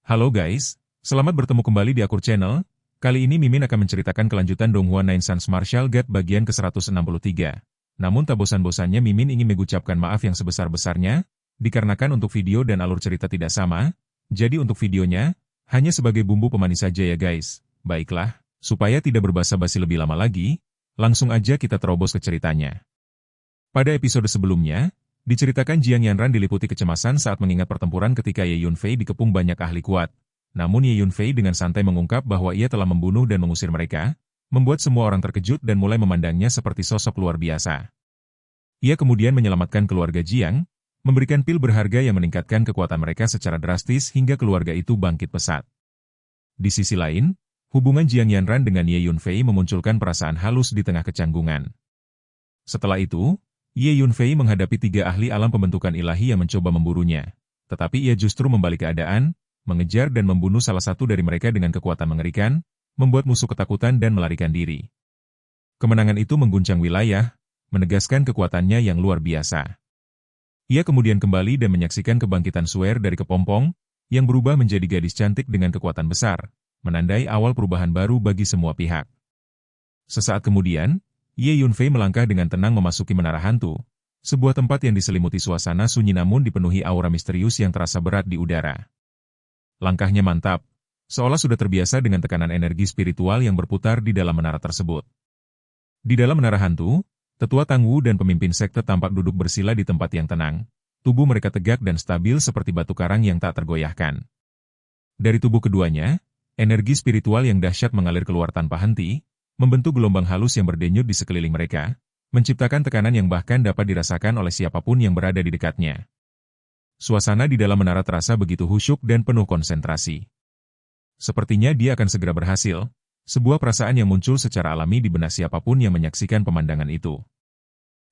Halo guys, selamat bertemu kembali di Akur Channel. Kali ini Mimin akan menceritakan kelanjutan Donghua Nine Sons Martial Guard bagian ke-163. Namun tak bosan-bosannya Mimin ingin mengucapkan maaf yang sebesar-besarnya, dikarenakan untuk video dan alur cerita tidak sama, jadi untuk videonya, hanya sebagai bumbu pemanis saja ya guys. Baiklah, supaya tidak berbasa-basi lebih lama lagi, langsung aja kita terobos ke ceritanya. Pada episode sebelumnya, diceritakan Jiang Yanran diliputi kecemasan saat mengingat pertempuran ketika Ye Yunfei dikepung banyak ahli kuat. Namun Ye Yunfei dengan santai mengungkap bahwa ia telah membunuh dan mengusir mereka, membuat semua orang terkejut dan mulai memandangnya seperti sosok luar biasa. Ia kemudian menyelamatkan keluarga Jiang, memberikan pil berharga yang meningkatkan kekuatan mereka secara drastis hingga keluarga itu bangkit pesat. Di sisi lain, hubungan Jiang Yanran dengan Ye Yunfei memunculkan perasaan halus di tengah kecanggungan. Setelah itu, Ye Yunfei menghadapi 3 ahli alam pembentukan ilahi yang mencoba memburunya. Tetapi ia justru membalik keadaan, mengejar dan membunuh salah satu dari mereka dengan kekuatan mengerikan, membuat musuh ketakutan dan melarikan diri. Kemenangan itu mengguncang wilayah, menegaskan kekuatannya yang luar biasa. Ia kemudian kembali dan menyaksikan kebangkitan Suer dari kepompong, yang berubah menjadi gadis cantik dengan kekuatan besar, menandai awal perubahan baru bagi semua pihak. Sesaat kemudian, Ye Yunfei melangkah dengan tenang memasuki Menara Hantu, sebuah tempat yang diselimuti suasana sunyi namun dipenuhi aura misterius yang terasa berat di udara. Langkahnya mantap, seolah sudah terbiasa dengan tekanan energi spiritual yang berputar di dalam menara tersebut. Di dalam Menara Hantu, tetua Tangwu dan pemimpin sekte tampak duduk bersila di tempat yang tenang, tubuh mereka tegak dan stabil seperti batu karang yang tak tergoyahkan. Dari tubuh keduanya, energi spiritual yang dahsyat mengalir keluar tanpa henti, membentuk gelombang halus yang berdenyut di sekeliling mereka, menciptakan tekanan yang bahkan dapat dirasakan oleh siapapun yang berada di dekatnya. Suasana di dalam menara terasa begitu khusyuk dan penuh konsentrasi. Sepertinya dia akan segera berhasil, sebuah perasaan yang muncul secara alami di benak siapapun yang menyaksikan pemandangan itu.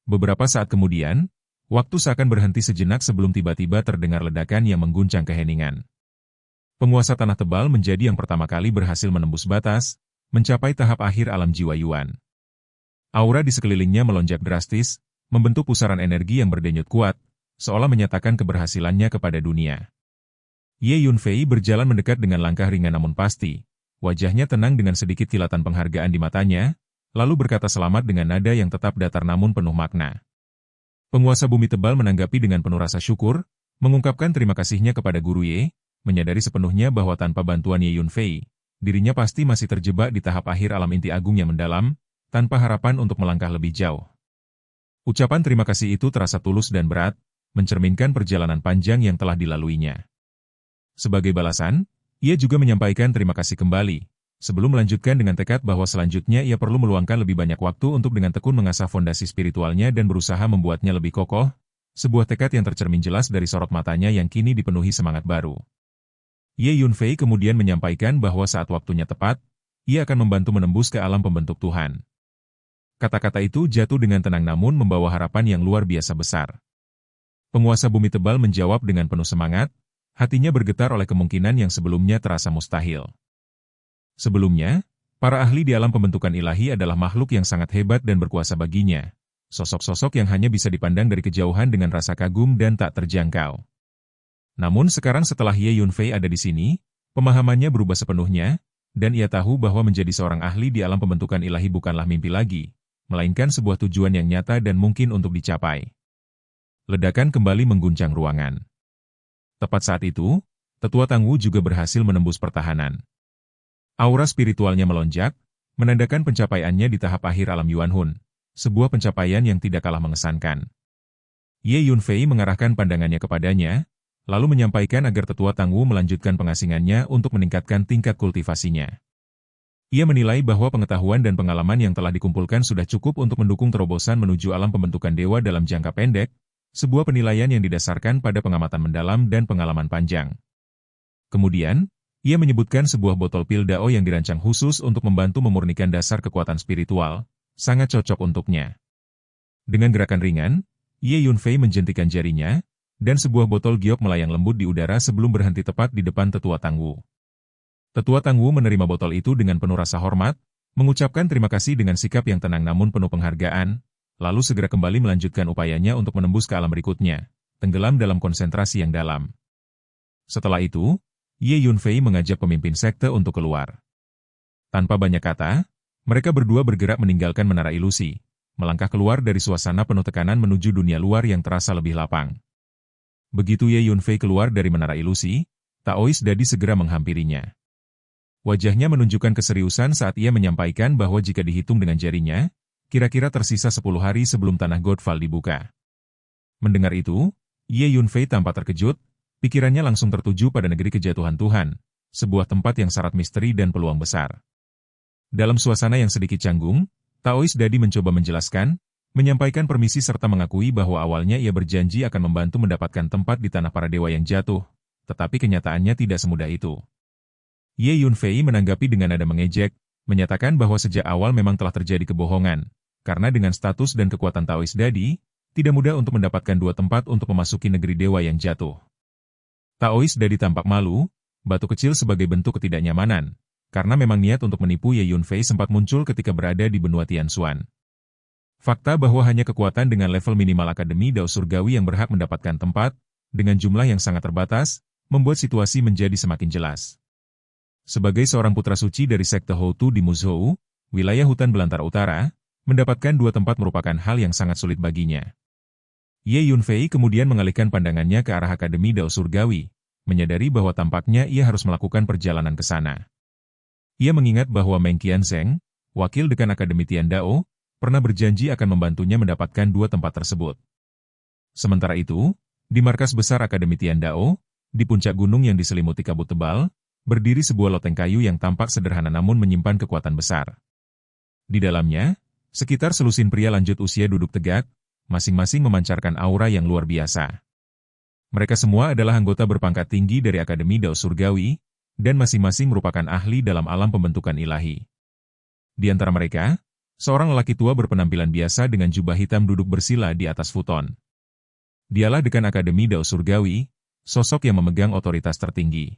Beberapa saat kemudian, waktu seakan berhenti sejenak sebelum tiba-tiba terdengar ledakan yang mengguncang keheningan. Penguasa Tanah Tebal menjadi yang pertama kali berhasil menembus batas, mencapai tahap akhir alam jiwa Yuan. Aura di sekelilingnya melonjak drastis, membentuk pusaran energi yang berdenyut kuat, seolah menyatakan keberhasilannya kepada dunia. Ye Yunfei berjalan mendekat dengan langkah ringan namun pasti, wajahnya tenang dengan sedikit kilatan penghargaan di matanya, lalu berkata selamat dengan nada yang tetap datar namun penuh makna. Penguasa Bumi Tebal menanggapi dengan penuh rasa syukur, mengungkapkan terima kasihnya kepada Guru Ye, menyadari sepenuhnya bahwa tanpa bantuan Ye Yunfei, dirinya pasti masih terjebak di tahap akhir alam inti agung yang mendalam, tanpa harapan untuk melangkah lebih jauh. Ucapan terima kasih itu terasa tulus dan berat, mencerminkan perjalanan panjang yang telah dilaluinya. Sebagai balasan, ia juga menyampaikan terima kasih kembali, sebelum melanjutkan dengan tekad bahwa selanjutnya ia perlu meluangkan lebih banyak waktu untuk dengan tekun mengasah fondasi spiritualnya dan berusaha membuatnya lebih kokoh, sebuah tekad yang tercermin jelas dari sorot matanya yang kini dipenuhi semangat baru. Ye Yunfei kemudian menyampaikan bahwa saat waktunya tepat, ia akan membantu menembus ke alam pembentuk Tuhan. Kata-kata itu jatuh dengan tenang namun membawa harapan yang luar biasa besar. Penguasa Bumi Tebal menjawab dengan penuh semangat, hatinya bergetar oleh kemungkinan yang sebelumnya terasa mustahil. Sebelumnya, para ahli di alam pembentukan ilahi adalah makhluk yang sangat hebat dan berkuasa baginya, sosok-sosok yang hanya bisa dipandang dari kejauhan dengan rasa kagum dan tak terjangkau. Namun sekarang setelah Ye Yunfei ada di sini, pemahamannya berubah sepenuhnya, dan ia tahu bahwa menjadi seorang ahli di alam pembentukan ilahi bukanlah mimpi lagi, melainkan sebuah tujuan yang nyata dan mungkin untuk dicapai. Ledakan kembali mengguncang ruangan. Tepat saat itu, tetua Tangwu juga berhasil menembus pertahanan. Aura spiritualnya melonjak, menandakan pencapaiannya di tahap akhir alam Yuanhun, sebuah pencapaian yang tidak kalah mengesankan. Ye Yunfei mengarahkan pandangannya kepadanya, lalu menyampaikan agar tetua Tangwu melanjutkan pengasingannya untuk meningkatkan tingkat kultivasinya. Ia menilai bahwa pengetahuan dan pengalaman yang telah dikumpulkan sudah cukup untuk mendukung terobosan menuju alam pembentukan dewa dalam jangka pendek, sebuah penilaian yang didasarkan pada pengamatan mendalam dan pengalaman panjang. Kemudian, ia menyebutkan sebuah botol pil Dao yang dirancang khusus untuk membantu memurnikan dasar kekuatan spiritual, sangat cocok untuknya. Dengan gerakan ringan, Ye Yunfei menjentikan jarinya, dan sebuah botol giok melayang lembut di udara sebelum berhenti tepat di depan tetua Tangwu. Tetua Tangwu menerima botol itu dengan penuh rasa hormat, mengucapkan terima kasih dengan sikap yang tenang namun penuh penghargaan, lalu segera kembali melanjutkan upayanya untuk menembus ke alam berikutnya, tenggelam dalam konsentrasi yang dalam. Setelah itu, Ye Yunfei mengajak pemimpin sekte untuk keluar. Tanpa banyak kata, mereka berdua bergerak meninggalkan menara ilusi, melangkah keluar dari suasana penuh tekanan menuju dunia luar yang terasa lebih lapang. Begitu Ye Yunfei keluar dari menara ilusi, Taois Dadi segera menghampirinya. Wajahnya menunjukkan keseriusan saat ia menyampaikan bahwa jika dihitung dengan jarinya, kira-kira tersisa 10 hari sebelum tanah Godfall dibuka. Mendengar itu, Ye Yunfei tampak terkejut, pikirannya langsung tertuju pada negeri kejatuhan Tuhan, sebuah tempat yang syarat misteri dan peluang besar. Dalam suasana yang sedikit canggung, Taois Dadi mencoba menjelaskan, menyampaikan permisi serta mengakui bahwa awalnya ia berjanji akan membantu mendapatkan tempat di tanah para dewa yang jatuh, tetapi kenyataannya tidak semudah itu. Ye Yunfei menanggapi dengan nada mengejek, menyatakan bahwa sejak awal memang telah terjadi kebohongan, karena dengan status dan kekuatan Taois Dadi, tidak mudah untuk mendapatkan 2 tempat untuk memasuki negeri dewa yang jatuh. Taois Dadi tampak malu, batu kecil sebagai bentuk ketidaknyamanan, karena memang niat untuk menipu Ye Yunfei sempat muncul ketika berada di benua Tianxuan. Fakta bahwa hanya kekuatan dengan level minimal Akademi Dao Surgawi yang berhak mendapatkan tempat, dengan jumlah yang sangat terbatas, membuat situasi menjadi semakin jelas. Sebagai seorang putra suci dari sekte Houtu di Muzhou, wilayah hutan belantara utara, mendapatkan 2 tempat merupakan hal yang sangat sulit baginya. Ye Yunfei kemudian mengalihkan pandangannya ke arah Akademi Dao Surgawi, menyadari bahwa tampaknya ia harus melakukan perjalanan ke sana. Ia mengingat bahwa Meng Qianzheng, wakil dekan Akademi Tian Dao, pernah berjanji akan membantunya mendapatkan 2 tempat tersebut. Sementara itu, di markas besar Akademi Tian Dao, di puncak gunung yang diselimuti kabut tebal, berdiri sebuah loteng kayu yang tampak sederhana namun menyimpan kekuatan besar. Di dalamnya, sekitar selusin pria lanjut usia duduk tegak, masing-masing memancarkan aura yang luar biasa. Mereka semua adalah anggota berpangkat tinggi dari Akademi Dao Surgawi, dan masing-masing merupakan ahli dalam alam pembentukan ilahi. Di antara mereka, seorang lelaki tua berpenampilan biasa dengan jubah hitam duduk bersila di atas futon. Dialah dekan Akademi Dao Surgawi, sosok yang memegang otoritas tertinggi.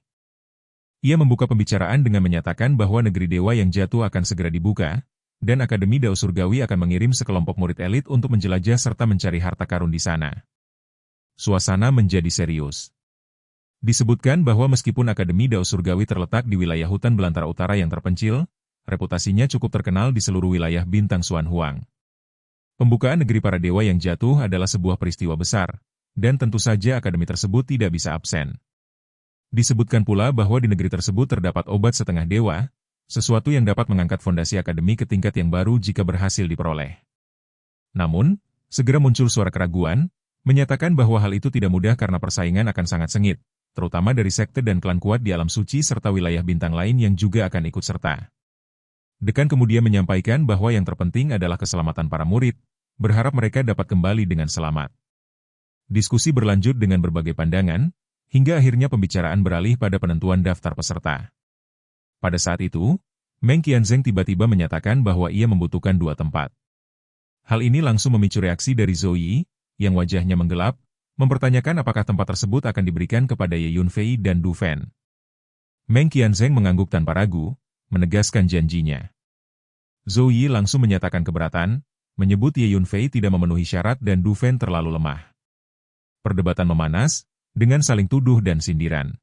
Ia membuka pembicaraan dengan menyatakan bahwa negeri dewa yang jatuh akan segera dibuka, dan Akademi Dao Surgawi akan mengirim sekelompok murid elit untuk menjelajah serta mencari harta karun di sana. Suasana menjadi serius. Disebutkan bahwa meskipun Akademi Dao Surgawi terletak di wilayah hutan belantara utara yang terpencil, reputasinya cukup terkenal di seluruh wilayah bintang Xuan Huang. Pembukaan negeri para dewa yang jatuh adalah sebuah peristiwa besar, dan tentu saja akademi tersebut tidak bisa absen. Disebutkan pula bahwa di negeri tersebut terdapat obat setengah dewa, sesuatu yang dapat mengangkat fondasi akademi ke tingkat yang baru jika berhasil diperoleh. Namun, segera muncul suara keraguan, menyatakan bahwa hal itu tidak mudah karena persaingan akan sangat sengit, terutama dari sekte dan klan kuat di alam suci serta wilayah bintang lain yang juga akan ikut serta. Dekan kemudian menyampaikan bahwa yang terpenting adalah keselamatan para murid, berharap mereka dapat kembali dengan selamat. Diskusi berlanjut dengan berbagai pandangan, hingga akhirnya pembicaraan beralih pada penentuan daftar peserta. Pada saat itu, Meng Qianzheng tiba-tiba menyatakan bahwa ia membutuhkan 2 tempat. Hal ini langsung memicu reaksi dari Zhou Yi, yang wajahnya menggelap, mempertanyakan apakah tempat tersebut akan diberikan kepada Ye Yunfei dan Du Fen. Meng Qianzheng mengangguk tanpa ragu, menegaskan janjinya. Zhou Yi langsung menyatakan keberatan, menyebut Ye Yunfei tidak memenuhi syarat dan Du Fen terlalu lemah. Perdebatan memanas, dengan saling tuduh dan sindiran.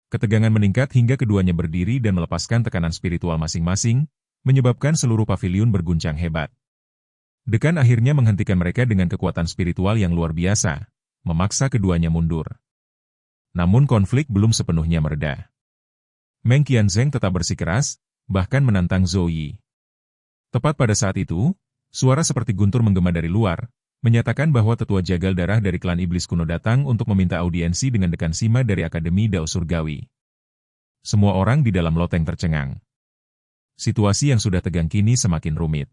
Ketegangan meningkat hingga keduanya berdiri dan melepaskan tekanan spiritual masing-masing, menyebabkan seluruh paviliun berguncang hebat. Dekan akhirnya menghentikan mereka dengan kekuatan spiritual yang luar biasa, memaksa keduanya mundur. Namun konflik belum sepenuhnya mereda. Meng Qianzheng tetap bersikeras, bahkan menantang Zhou Yi. Tepat pada saat itu, suara seperti guntur menggema dari luar, menyatakan bahwa tetua jagal darah dari klan iblis kuno datang untuk meminta audiensi dengan dekan Sima dari Akademi Dao Surgawi. Semua orang di dalam loteng tercengang. Situasi yang sudah tegang kini semakin rumit.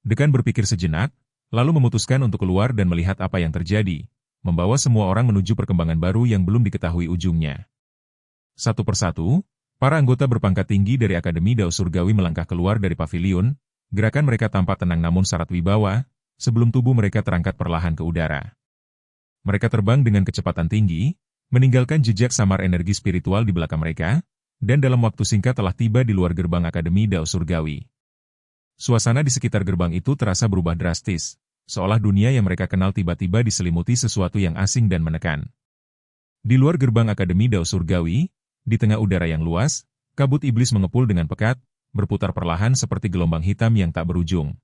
Dekan berpikir sejenak, lalu memutuskan untuk keluar dan melihat apa yang terjadi, membawa semua orang menuju perkembangan baru yang belum diketahui ujungnya. Satu persatu, para anggota berpangkat tinggi dari Akademi Dao Surgawi melangkah keluar dari paviliun, gerakan mereka tampak tenang namun syarat wibawa, sebelum tubuh mereka terangkat perlahan ke udara. Mereka terbang dengan kecepatan tinggi, meninggalkan jejak samar energi spiritual di belakang mereka, dan dalam waktu singkat telah tiba di luar gerbang Akademi Dao Surgawi. Suasana di sekitar gerbang itu terasa berubah drastis, seolah dunia yang mereka kenal tiba-tiba diselimuti sesuatu yang asing dan menekan. Di luar gerbang Akademi Dao Surgawi, Di tengah udara yang luas, kabut iblis mengepul dengan pekat, berputar perlahan seperti gelombang hitam yang tak berujung.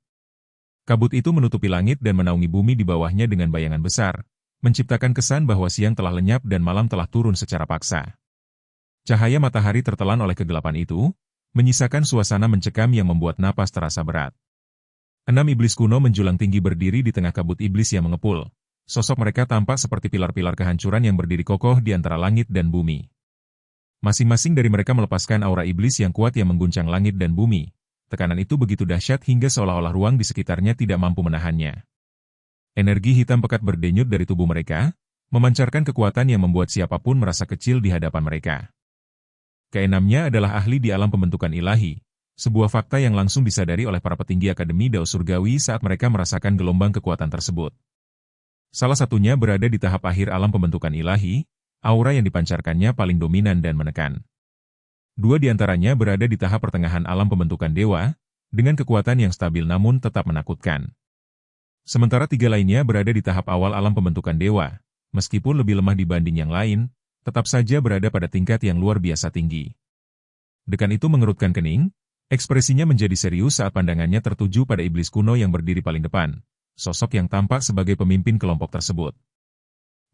Kabut itu menutupi langit dan menaungi bumi di bawahnya dengan bayangan besar, menciptakan kesan bahwa siang telah lenyap dan malam telah turun secara paksa. Cahaya matahari tertelan oleh kegelapan itu, menyisakan suasana mencekam yang membuat napas terasa berat. 6 iblis kuno menjulang tinggi berdiri di tengah kabut iblis yang mengepul. Sosok mereka tampak seperti pilar-pilar kehancuran yang berdiri kokoh di antara langit dan bumi. Masing-masing dari mereka melepaskan aura iblis yang kuat yang mengguncang langit dan bumi. Tekanan itu begitu dahsyat hingga seolah-olah ruang di sekitarnya tidak mampu menahannya. Energi hitam pekat berdenyut dari tubuh mereka, memancarkan kekuatan yang membuat siapapun merasa kecil di hadapan mereka. Keenamnya adalah ahli di alam pembentukan ilahi, sebuah fakta yang langsung disadari oleh para petinggi Akademi Dao Surgawi saat mereka merasakan gelombang kekuatan tersebut. Salah satunya berada di tahap akhir alam pembentukan ilahi, aura yang dipancarkannya paling dominan dan menekan. 2 di antaranya berada di tahap pertengahan alam pembentukan dewa, dengan kekuatan yang stabil namun tetap menakutkan. Sementara 3 lainnya berada di tahap awal alam pembentukan dewa, meskipun lebih lemah dibanding yang lain, tetap saja berada pada tingkat yang luar biasa tinggi. Dekan itu mengerutkan kening, ekspresinya menjadi serius saat pandangannya tertuju pada iblis kuno yang berdiri paling depan, sosok yang tampak sebagai pemimpin kelompok tersebut.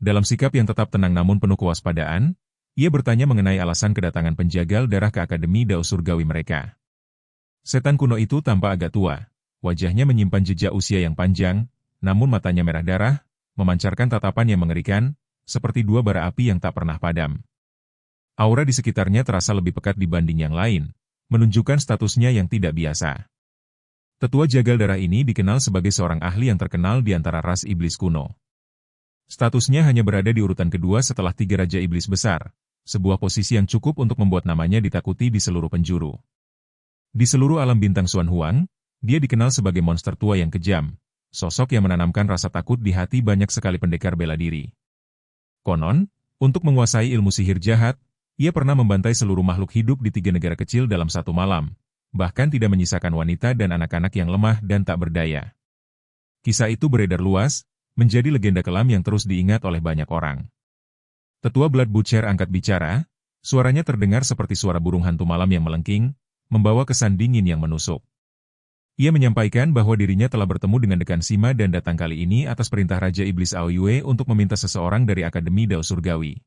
Dalam sikap yang tetap tenang namun penuh kewaspadaan, ia bertanya mengenai alasan kedatangan penjagal darah ke Akademi Dao Surgawi mereka. Setan kuno itu tampak agak tua, wajahnya menyimpan jejak usia yang panjang, namun matanya merah darah, memancarkan tatapan yang mengerikan, seperti 2 bara api yang tak pernah padam. Aura di sekitarnya terasa lebih pekat dibanding yang lain, menunjukkan statusnya yang tidak biasa. Tetua Jagal Darah ini dikenal sebagai seorang ahli yang terkenal di antara ras iblis kuno. Statusnya hanya berada di urutan kedua setelah 3 Raja Iblis Besar, sebuah posisi yang cukup untuk membuat namanya ditakuti di seluruh penjuru. Di seluruh alam bintang Xuan Huang, dia dikenal sebagai monster tua yang kejam, sosok yang menanamkan rasa takut di hati banyak sekali pendekar bela diri. Konon, untuk menguasai ilmu sihir jahat, ia pernah membantai seluruh makhluk hidup di 3 negara kecil dalam satu malam, bahkan tidak menyisakan wanita dan anak-anak yang lemah dan tak berdaya. Kisah itu beredar luas, menjadi legenda kelam yang terus diingat oleh banyak orang. Tetua Blood Butcher angkat bicara, suaranya terdengar seperti suara burung hantu malam yang melengking, membawa kesan dingin yang menusuk. Ia menyampaikan bahwa dirinya telah bertemu dengan Dekan Sima dan datang kali ini atas perintah Raja Iblis Aoyue untuk meminta seseorang dari Akademi Dao Surgawi.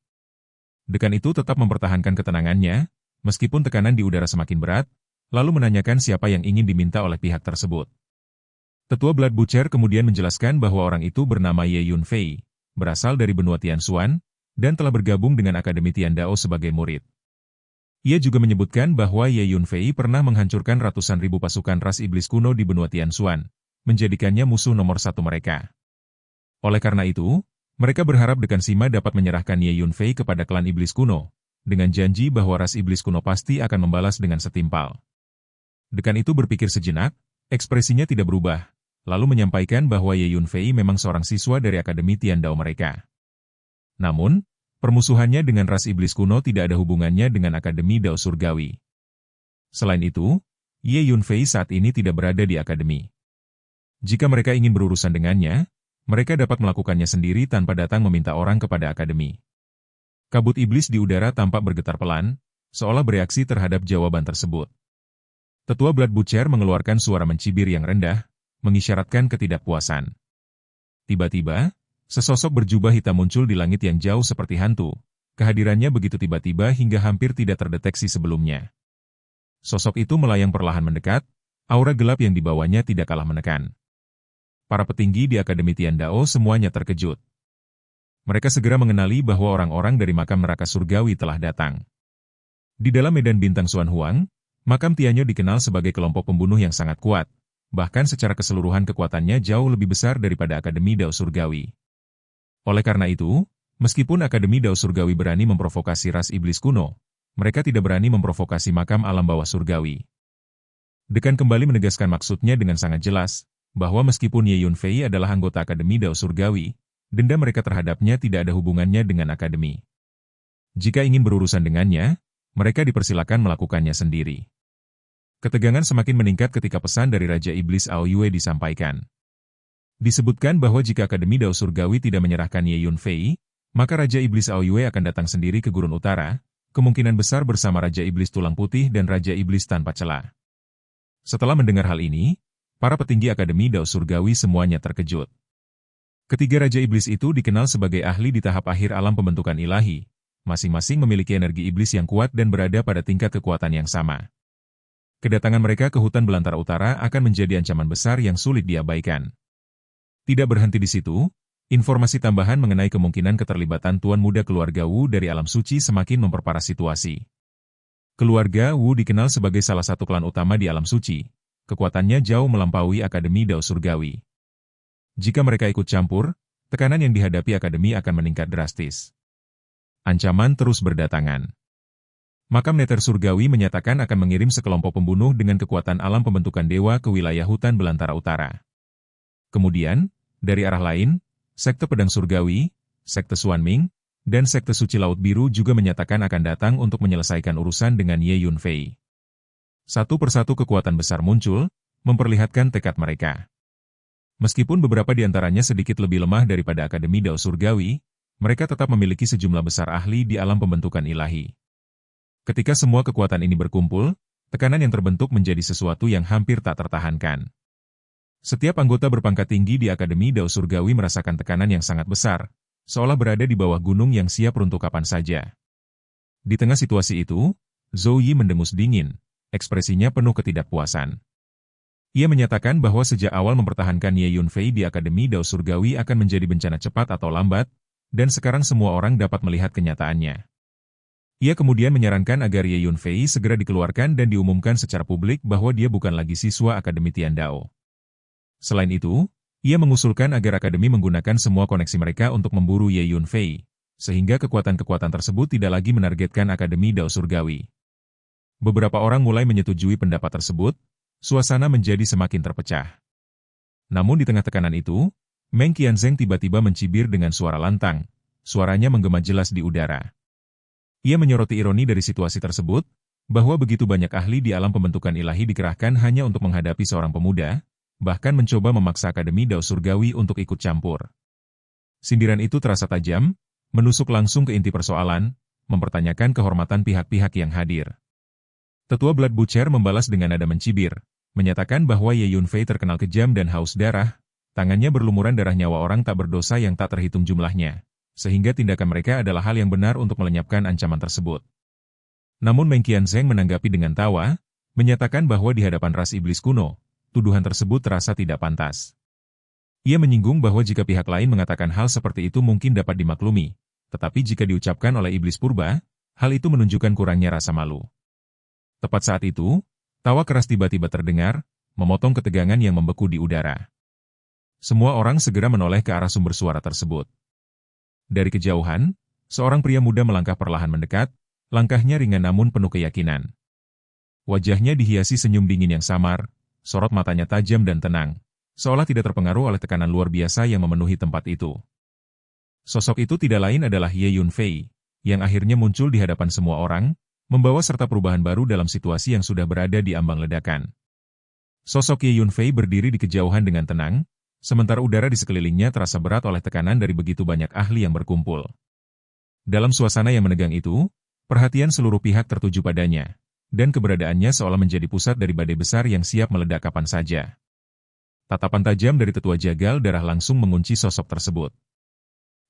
Dekan itu tetap mempertahankan ketenangannya, meskipun tekanan di udara semakin berat, lalu menanyakan siapa yang ingin diminta oleh pihak tersebut. Tetua Blood Butcher kemudian menjelaskan bahwa orang itu bernama Ye Yunfei, berasal dari benua Tianxuan, dan telah bergabung dengan Akademi Tiandao sebagai murid. Ia juga menyebutkan bahwa Ye Yunfei pernah menghancurkan ratusan ribu pasukan ras iblis kuno di benua Tianxuan, menjadikannya musuh nomor 1 mereka. Oleh karena itu, mereka berharap Dekan Sima dapat menyerahkan Ye Yunfei kepada klan iblis kuno, dengan janji bahwa ras iblis kuno pasti akan membalas dengan setimpal. Dekan itu berpikir sejenak, ekspresinya tidak berubah, lalu menyampaikan bahwa Ye Yunfei memang seorang siswa dari Akademi Tiandao mereka. Namun, permusuhannya dengan ras iblis kuno tidak ada hubungannya dengan Akademi Dao Surgawi. Selain itu, Ye Yunfei saat ini tidak berada di Akademi. Jika mereka ingin berurusan dengannya, mereka dapat melakukannya sendiri tanpa datang meminta orang kepada Akademi. Kabut iblis di udara tampak bergetar pelan, seolah bereaksi terhadap jawaban tersebut. Tetua Blood Butcher mengeluarkan suara mencibir yang rendah, mengisyaratkan ketidakpuasan. Tiba-tiba, sesosok berjubah hitam muncul di langit yang jauh seperti hantu. Kehadirannya begitu tiba-tiba hingga hampir tidak terdeteksi sebelumnya. Sosok itu melayang perlahan mendekat, aura gelap yang dibawanya tidak kalah menekan. Para petinggi di Akademi Tiandao semuanya terkejut. Mereka segera mengenali bahwa orang-orang dari makam neraka surgawi telah datang. Di dalam medan bintang Xuan Huang, makam Tianyo dikenal sebagai kelompok pembunuh yang sangat kuat, bahkan secara keseluruhan kekuatannya jauh lebih besar daripada Akademi Dao Surgawi. Oleh karena itu, meskipun Akademi Dao Surgawi berani memprovokasi ras iblis kuno, mereka tidak berani memprovokasi makam alam bawah surgawi. Dekan kembali menegaskan maksudnya dengan sangat jelas, bahwa meskipun Ye Yunfei adalah anggota Akademi Dao Surgawi, dendam mereka terhadapnya tidak ada hubungannya dengan Akademi. Jika ingin berurusan dengannya, mereka dipersilakan melakukannya sendiri. Ketegangan semakin meningkat ketika pesan dari Raja Iblis Aoyue disampaikan. Disebutkan bahwa jika Akademi Dao Surgawi tidak menyerahkan Ye Yunfei, maka Raja Iblis Aoyue akan datang sendiri ke Gurun Utara, kemungkinan besar bersama Raja Iblis Tulang Putih dan Raja Iblis Tanpa Celah. Setelah mendengar hal ini, para petinggi Akademi Dao Surgawi semuanya terkejut. Ketiga Raja Iblis itu dikenal sebagai ahli di tahap akhir alam pembentukan ilahi, masing-masing memiliki energi iblis yang kuat dan berada pada tingkat kekuatan yang sama. Kedatangan mereka ke hutan belantara utara akan menjadi ancaman besar yang sulit diabaikan. Tidak berhenti di situ, informasi tambahan mengenai kemungkinan keterlibatan Tuan Muda keluarga Wu dari alam suci semakin memperparah situasi. Keluarga Wu dikenal sebagai salah satu klan utama di alam suci. Kekuatannya jauh melampaui Akademi Dao Surgawi. Jika mereka ikut campur, tekanan yang dihadapi Akademi akan meningkat drastis. Ancaman terus berdatangan. Makam Neter Surgawi menyatakan akan mengirim sekelompok pembunuh dengan kekuatan alam pembentukan dewa ke wilayah hutan belantara utara. Kemudian, dari arah lain, Sekte Pedang Surgawi, Sekte Xuanming, dan Sekte Suci Laut Biru juga menyatakan akan datang untuk menyelesaikan urusan dengan Ye Yunfei. Satu persatu kekuatan besar muncul, memperlihatkan tekad mereka. Meskipun beberapa di antaranya sedikit lebih lemah daripada Akademi Dao Surgawi, mereka tetap memiliki sejumlah besar ahli di alam pembentukan ilahi. Ketika semua kekuatan ini berkumpul, tekanan yang terbentuk menjadi sesuatu yang hampir tak tertahankan. Setiap anggota berpangkat tinggi di Akademi Dao Surgawi merasakan tekanan yang sangat besar, seolah berada di bawah gunung yang siap runtuh kapan saja. Di tengah situasi itu, Zhou Yi mendengus dingin, ekspresinya penuh ketidakpuasan. Ia menyatakan bahwa sejak awal mempertahankan Ye Yunfei di Akademi Dao Surgawi akan menjadi bencana cepat atau lambat, dan sekarang semua orang dapat melihat kenyataannya. Ia kemudian menyarankan agar Ye Yunfei segera dikeluarkan dan diumumkan secara publik bahwa dia bukan lagi siswa Akademi Tiandao. Selain itu, ia mengusulkan agar Akademi menggunakan semua koneksi mereka untuk memburu Ye Yunfei, sehingga kekuatan-kekuatan tersebut tidak lagi menargetkan Akademi Dao Surgawi. Beberapa orang mulai menyetujui pendapat tersebut, suasana menjadi semakin terpecah. Namun di tengah tekanan itu, Meng Qianzheng tiba-tiba mencibir dengan suara lantang, suaranya menggema jelas di udara. Ia menyoroti ironi dari situasi tersebut, bahwa begitu banyak ahli di alam pembentukan ilahi dikerahkan hanya untuk menghadapi seorang pemuda, bahkan mencoba memaksa Akademi Dao Surgawi untuk ikut campur. Sindiran itu terasa tajam, menusuk langsung ke inti persoalan, mempertanyakan kehormatan pihak-pihak yang hadir. Tetua Blood Butcher membalas dengan nada mencibir, menyatakan bahwa Ye Yunfei terkenal kejam dan haus darah, tangannya berlumuran darah nyawa orang tak berdosa yang tak terhitung jumlahnya, sehingga tindakan mereka adalah hal yang benar untuk melenyapkan ancaman tersebut. Namun Meng Qianzheng menanggapi dengan tawa, menyatakan bahwa di hadapan ras iblis kuno, tuduhan tersebut terasa tidak pantas. Ia menyinggung bahwa jika pihak lain mengatakan hal seperti itu mungkin dapat dimaklumi, tetapi jika diucapkan oleh iblis purba, hal itu menunjukkan kurangnya rasa malu. Tepat saat itu, tawa keras tiba-tiba terdengar, memotong ketegangan yang membeku di udara. Semua orang segera menoleh ke arah sumber suara tersebut. Dari kejauhan, seorang pria muda melangkah perlahan mendekat, langkahnya ringan namun penuh keyakinan. Wajahnya dihiasi senyum dingin yang samar, sorot matanya tajam dan tenang, seolah tidak terpengaruh oleh tekanan luar biasa yang memenuhi tempat itu. Sosok itu tidak lain adalah Ye Yunfei, yang akhirnya muncul di hadapan semua orang, membawa serta perubahan baru dalam situasi yang sudah berada di ambang ledakan. Sosok Ye Yunfei berdiri di kejauhan dengan tenang, sementara udara di sekelilingnya terasa berat oleh tekanan dari begitu banyak ahli yang berkumpul. Dalam suasana yang menegang itu, perhatian seluruh pihak tertuju padanya, dan keberadaannya seolah menjadi pusat dari badai besar yang siap meledak kapan saja. Tatapan tajam dari tetua jagal darah langsung mengunci sosok tersebut.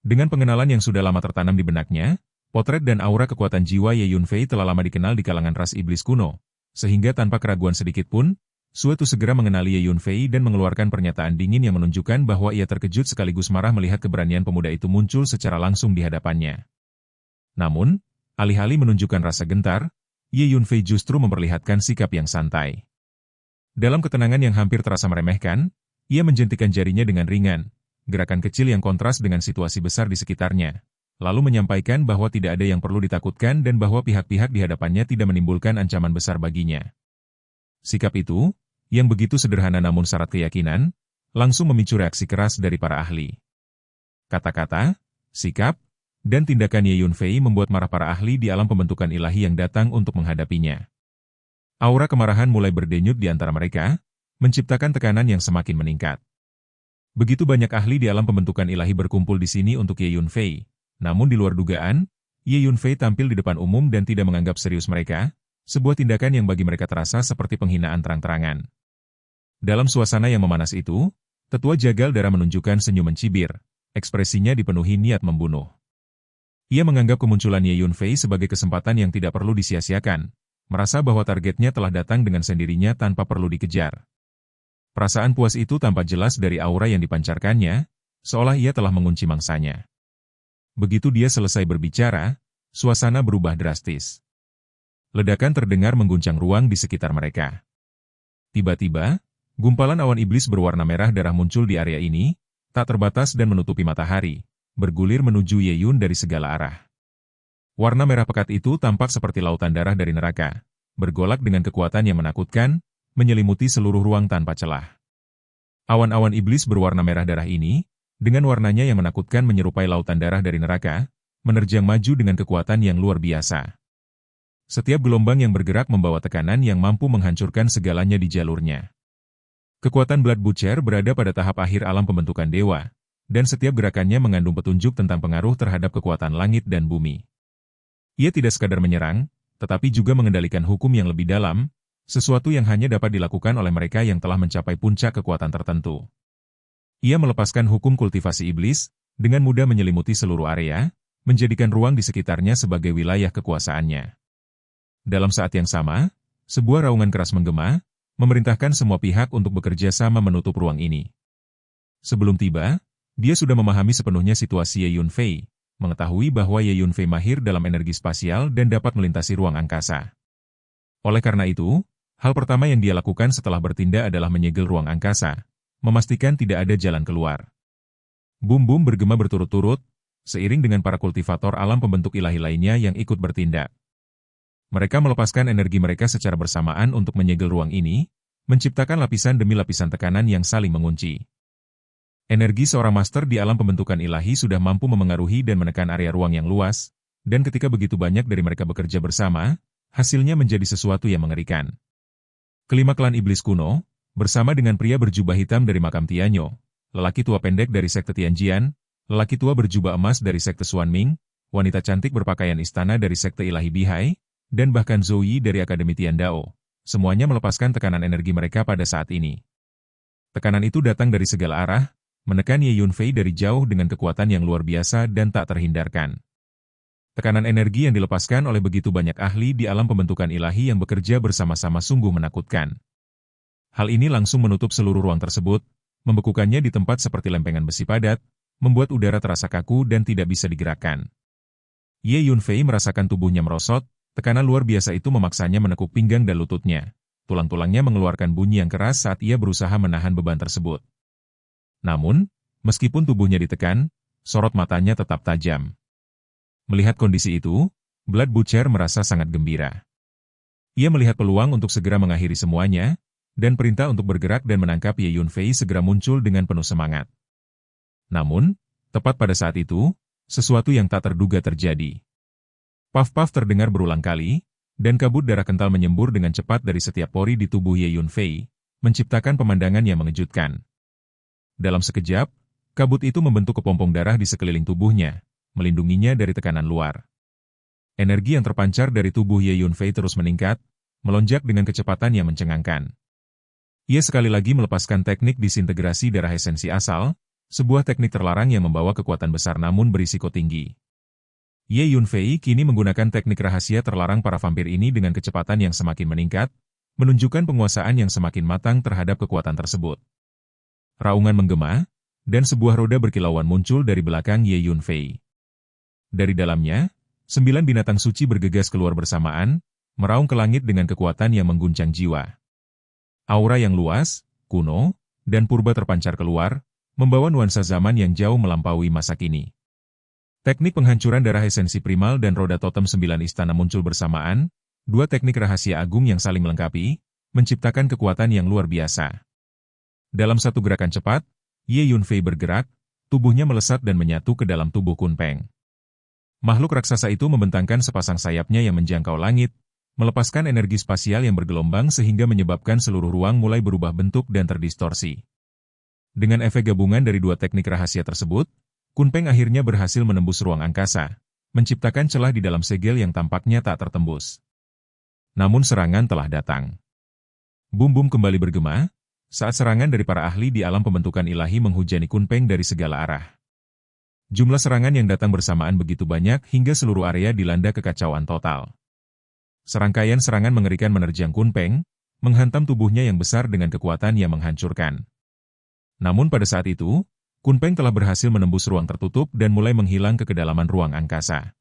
Dengan pengenalan yang sudah lama tertanam di benaknya, potret dan aura kekuatan jiwa Ye Yunfei telah lama dikenal di kalangan ras iblis kuno, sehingga tanpa keraguan sedikit pun, Suetu segera mengenali Ye Yunfei dan mengeluarkan pernyataan dingin yang menunjukkan bahwa ia terkejut sekaligus marah melihat keberanian pemuda itu muncul secara langsung di hadapannya. Namun, alih-alih menunjukkan rasa gentar, Ye Yunfei justru memperlihatkan sikap yang santai. Dalam ketenangan yang hampir terasa meremehkan, ia menjentikan jarinya dengan ringan, gerakan kecil yang kontras dengan situasi besar di sekitarnya, lalu menyampaikan bahwa tidak ada yang perlu ditakutkan dan bahwa pihak-pihak di hadapannya tidak menimbulkan ancaman besar baginya. Sikap itu, yang begitu sederhana namun syarat keyakinan, langsung memicu reaksi keras dari para ahli. Kata-kata, sikap, dan tindakan Ye Yunfei membuat marah para ahli di alam pembentukan ilahi yang datang untuk menghadapinya. Aura kemarahan mulai berdenyut di antara mereka, menciptakan tekanan yang semakin meningkat. Begitu banyak ahli di alam pembentukan ilahi berkumpul di sini untuk Ye Yunfei, namun di luar dugaan, Ye Yunfei tampil di depan umum dan tidak menganggap serius mereka, sebuah tindakan yang bagi mereka terasa seperti penghinaan terang-terangan. Dalam suasana yang memanas itu, tetua jagal darah menunjukkan senyum mencibir, ekspresinya dipenuhi niat membunuh. Ia menganggap kemunculan Ye Yunfei sebagai kesempatan yang tidak perlu disia-siakan, merasa bahwa targetnya telah datang dengan sendirinya tanpa perlu dikejar. Perasaan puas itu tampak jelas dari aura yang dipancarkannya, seolah ia telah mengunci mangsanya. Begitu dia selesai berbicara, suasana berubah drastis. Ledakan terdengar mengguncang ruang di sekitar mereka. Tiba-tiba, gumpalan awan iblis berwarna merah darah muncul di area ini, tak terbatas dan menutupi matahari, bergulir menuju Ye Yun dari segala arah. Warna merah pekat itu tampak seperti lautan darah dari neraka, bergolak dengan kekuatan yang menakutkan, menyelimuti seluruh ruang tanpa celah. Awan-awan iblis berwarna merah darah ini, dengan warnanya yang menakutkan menyerupai lautan darah dari neraka, menerjang maju dengan kekuatan yang luar biasa. Setiap gelombang yang bergerak membawa tekanan yang mampu menghancurkan segalanya di jalurnya. Kekuatan Blood Butcher berada pada tahap akhir alam pembentukan dewa, dan setiap gerakannya mengandung petunjuk tentang pengaruh terhadap kekuatan langit dan bumi. Ia tidak sekadar menyerang, tetapi juga mengendalikan hukum yang lebih dalam, sesuatu yang hanya dapat dilakukan oleh mereka yang telah mencapai puncak kekuatan tertentu. Ia melepaskan hukum kultivasi iblis, dengan mudah menyelimuti seluruh area, menjadikan ruang di sekitarnya sebagai wilayah kekuasaannya. Dalam saat yang sama, sebuah raungan keras menggema, memerintahkan semua pihak untuk bekerja sama menutup ruang ini. Sebelum tiba, dia sudah memahami sepenuhnya situasi Ye Yunfei, mengetahui bahwa Ye Yunfei mahir dalam energi spasial dan dapat melintasi ruang angkasa. Oleh karena itu, hal pertama yang dia lakukan setelah bertindak adalah menyegel ruang angkasa, memastikan tidak ada jalan keluar. Bum-bum bergema berturut-turut, seiring dengan para kultivator alam pembentuk ilahi lainnya yang ikut bertindak. Mereka melepaskan energi mereka secara bersamaan untuk menyegel ruang ini, menciptakan lapisan demi lapisan tekanan yang saling mengunci. Energi seorang master di alam pembentukan ilahi sudah mampu memengaruhi dan menekan area ruang yang luas, dan ketika begitu banyak dari mereka bekerja bersama, hasilnya menjadi sesuatu yang mengerikan. Kelima klan iblis kuno, bersama dengan pria berjubah hitam dari makam Tianyo, lelaki tua pendek dari sekte Tianjian, lelaki tua berjubah emas dari sekte Xuanming, wanita cantik berpakaian istana dari sekte ilahi Bihai, dan bahkan Zhou dari Akademi Tiandao, semuanya melepaskan tekanan energi mereka pada saat ini. Tekanan itu datang dari segala arah, menekan Ye Yunfei dari jauh dengan kekuatan yang luar biasa dan tak terhindarkan. Tekanan energi yang dilepaskan oleh begitu banyak ahli di alam pembentukan ilahi yang bekerja bersama-sama sungguh menakutkan. Hal ini langsung menutup seluruh ruang tersebut, membekukannya di tempat seperti lempengan besi padat, membuat udara terasa kaku dan tidak bisa digerakkan. Ye Yunfei merasakan tubuhnya merosot, tekanan luar biasa itu memaksanya menekuk pinggang dan lututnya. Tulang-tulangnya mengeluarkan bunyi yang keras saat ia berusaha menahan beban tersebut. Namun, meskipun tubuhnya ditekan, sorot matanya tetap tajam. Melihat kondisi itu, Blood Butcher merasa sangat gembira. Ia melihat peluang untuk segera mengakhiri semuanya, dan perintah untuk bergerak dan menangkap Ye Yunfei segera muncul dengan penuh semangat. Namun, tepat pada saat itu, sesuatu yang tak terduga terjadi. Paf-paf terdengar berulang kali, dan kabut darah kental menyembur dengan cepat dari setiap pori di tubuh Ye Yunfei, menciptakan pemandangan yang mengejutkan. Dalam sekejap, kabut itu membentuk kepompong darah di sekeliling tubuhnya, melindunginya dari tekanan luar. Energi yang terpancar dari tubuh Ye Yunfei terus meningkat, melonjak dengan kecepatan yang mencengangkan. Ia sekali lagi melepaskan teknik disintegrasi darah esensi asal, sebuah teknik terlarang yang membawa kekuatan besar namun berisiko tinggi. Ye Yunfei kini menggunakan teknik rahasia terlarang para vampir ini dengan kecepatan yang semakin meningkat, menunjukkan penguasaan yang semakin matang terhadap kekuatan tersebut. Raungan menggema, dan sebuah roda berkilauan muncul dari belakang Ye Yunfei. Dari dalamnya, 9 binatang suci bergegas keluar bersamaan, meraung ke langit dengan kekuatan yang mengguncang jiwa. Aura yang luas, kuno, dan purba terpancar keluar, membawa nuansa zaman yang jauh melampaui masa kini. Teknik penghancuran darah esensi primal dan roda totem 9 istana muncul bersamaan, dua teknik rahasia agung yang saling melengkapi, menciptakan kekuatan yang luar biasa. Dalam satu gerakan cepat, Ye Yunfei bergerak, tubuhnya melesat dan menyatu ke dalam tubuh Kunpeng. Makhluk raksasa itu membentangkan sepasang sayapnya yang menjangkau langit, melepaskan energi spasial yang bergelombang sehingga menyebabkan seluruh ruang mulai berubah bentuk dan terdistorsi. Dengan efek gabungan dari dua teknik rahasia tersebut, Kunpeng akhirnya berhasil menembus ruang angkasa, menciptakan celah di dalam segel yang tampaknya tak tertembus. Namun serangan telah datang. Bum-bum kembali bergema, saat serangan dari para ahli di alam pembentukan ilahi menghujani Kunpeng dari segala arah. Jumlah serangan yang datang bersamaan begitu banyak hingga seluruh area dilanda kekacauan total. Serangkaian serangan mengerikan menerjang Kunpeng, menghantam tubuhnya yang besar dengan kekuatan yang menghancurkan. Namun pada saat itu, Kunpeng telah berhasil menembus ruang tertutup dan mulai menghilang ke kedalaman ruang angkasa.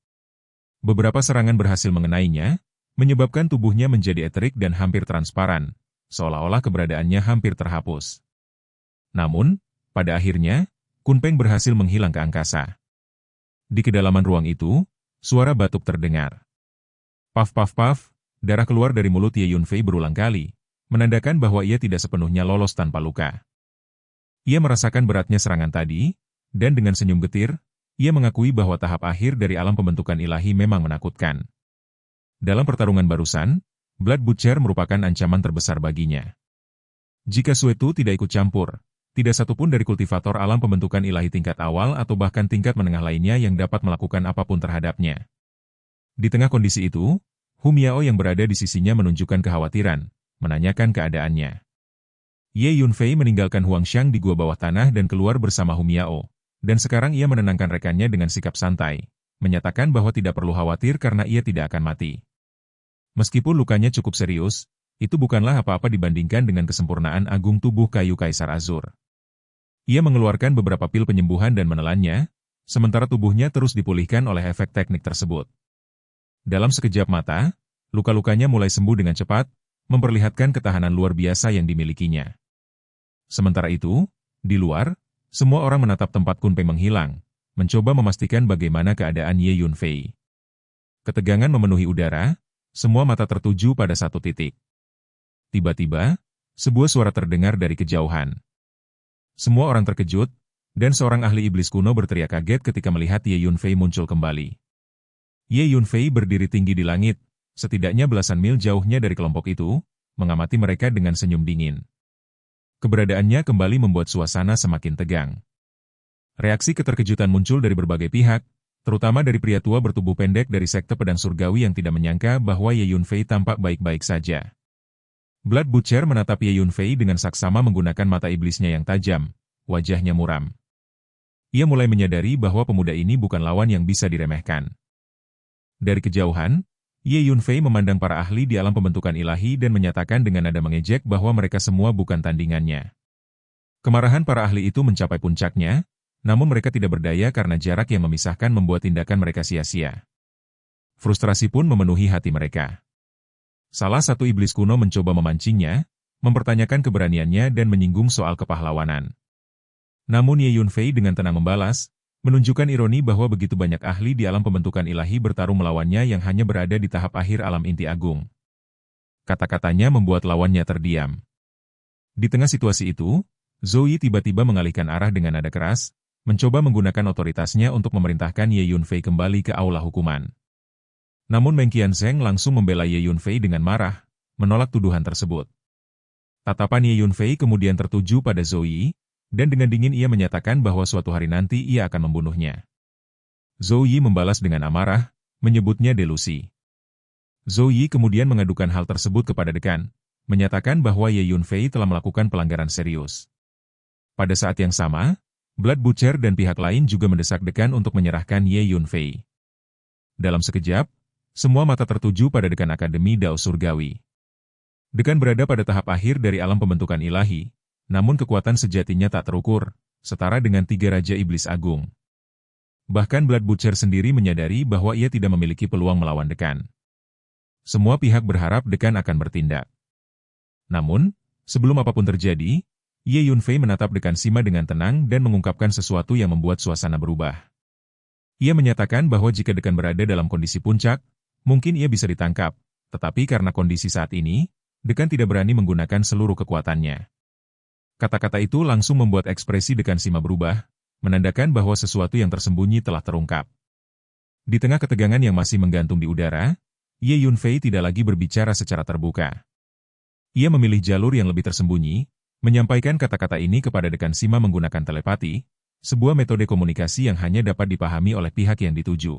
Beberapa serangan berhasil mengenainya, menyebabkan tubuhnya menjadi eterik dan hampir transparan, seolah-olah keberadaannya hampir terhapus. Namun, pada akhirnya, Kunpeng berhasil menghilang ke angkasa. Di kedalaman ruang itu, suara batuk terdengar. Paf paf paf, darah keluar dari mulut Ye Yunfei berulang kali, menandakan bahwa ia tidak sepenuhnya lolos tanpa luka. Ia merasakan beratnya serangan tadi, dan dengan senyum getir, ia mengakui bahwa tahap akhir dari alam pembentukan ilahi memang menakutkan. Dalam pertarungan barusan, Blood Butcher merupakan ancaman terbesar baginya. Jika Suetu tidak ikut campur, tidak satupun dari kultivator alam pembentukan ilahi tingkat awal atau bahkan tingkat menengah lainnya yang dapat melakukan apapun terhadapnya. Di tengah kondisi itu, Hu Miao yang berada di sisinya menunjukkan kekhawatiran, menanyakan keadaannya. Ye Yunfei meninggalkan Huangxiang di gua bawah tanah dan keluar bersama Hu Miao, dan sekarang ia menenangkan rekannya dengan sikap santai, menyatakan bahwa tidak perlu khawatir karena ia tidak akan mati. Meskipun lukanya cukup serius, itu bukanlah apa-apa dibandingkan dengan kesempurnaan agung tubuh kayu Kaisar Azur. Ia mengeluarkan beberapa pil penyembuhan dan menelannya, sementara tubuhnya terus dipulihkan oleh efek teknik tersebut. Dalam sekejap mata, luka-lukanya mulai sembuh dengan cepat, memperlihatkan ketahanan luar biasa yang dimilikinya. Sementara itu, di luar, semua orang menatap tempat Kunpeng menghilang, mencoba memastikan bagaimana keadaan Ye Yunfei. Ketegangan memenuhi udara, semua mata tertuju pada satu titik. Tiba-tiba, sebuah suara terdengar dari kejauhan. Semua orang terkejut, dan seorang ahli iblis kuno berteriak kaget ketika melihat Ye Yunfei muncul kembali. Ye Yunfei berdiri tinggi di langit, setidaknya belasan mil jauhnya dari kelompok itu, mengamati mereka dengan senyum dingin. Keberadaannya kembali membuat suasana semakin tegang. Reaksi keterkejutan muncul dari berbagai pihak, terutama dari pria tua bertubuh pendek dari sekte pedang surgawi yang tidak menyangka bahwa Ye Yunfei tampak baik-baik saja. Blood Butcher menatap Ye Yunfei dengan saksama menggunakan mata iblisnya yang tajam, wajahnya muram. Ia mulai menyadari bahwa pemuda ini bukan lawan yang bisa diremehkan. Dari kejauhan, Ye Yunfei memandang para ahli di alam pembentukan ilahi dan menyatakan dengan nada mengejek bahwa mereka semua bukan tandingannya. Kemarahan para ahli itu mencapai puncaknya, namun mereka tidak berdaya karena jarak yang memisahkan membuat tindakan mereka sia-sia. Frustrasi pun memenuhi hati mereka. Salah satu iblis kuno mencoba memancingnya, mempertanyakan keberaniannya dan menyinggung soal kepahlawanan. Namun Ye Yunfei dengan tenang membalas, menunjukkan ironi bahwa begitu banyak ahli di alam pembentukan ilahi bertarung melawannya yang hanya berada di tahap akhir alam inti agung. Kata-katanya membuat lawannya terdiam. Di tengah situasi itu, Zoe tiba-tiba mengalihkan arah dengan nada keras, mencoba menggunakan otoritasnya untuk memerintahkan Ye Yunfei kembali ke aula hukuman. Namun Meng Qianzheng langsung membela Ye Yunfei dengan marah, menolak tuduhan tersebut. Tatapan Ye Yunfei kemudian tertuju pada Zoe, dan dengan dingin ia menyatakan bahwa suatu hari nanti ia akan membunuhnya. Zoe membalas dengan amarah, menyebutnya delusi. Zoe kemudian mengadukan hal tersebut kepada dekan, menyatakan bahwa Ye Yunfei telah melakukan pelanggaran serius. Pada saat yang sama, Blood Butcher dan pihak lain juga mendesak dekan untuk menyerahkan Ye Yunfei. Dalam sekejap, semua mata tertuju pada dekan Akademi Dao Surgawi. Dekan berada pada tahap akhir dari alam pembentukan ilahi, namun kekuatan sejatinya tak terukur, setara dengan 3 Raja Iblis Agung. Bahkan Blood Butcher sendiri menyadari bahwa ia tidak memiliki peluang melawan dekan. Semua pihak berharap dekan akan bertindak. Namun, sebelum apapun terjadi, Ye Yunfei menatap dekan Sima dengan tenang dan mengungkapkan sesuatu yang membuat suasana berubah. Ia menyatakan bahwa jika dekan berada dalam kondisi puncak, mungkin ia bisa ditangkap, tetapi karena kondisi saat ini, dekan tidak berani menggunakan seluruh kekuatannya. Kata-kata itu langsung membuat ekspresi dekan Sima berubah, menandakan bahwa sesuatu yang tersembunyi telah terungkap. Di tengah ketegangan yang masih menggantung di udara, Ye Yunfei tidak lagi berbicara secara terbuka. Ia memilih jalur yang lebih tersembunyi, menyampaikan kata-kata ini kepada dekan Sima menggunakan telepati, sebuah metode komunikasi yang hanya dapat dipahami oleh pihak yang dituju.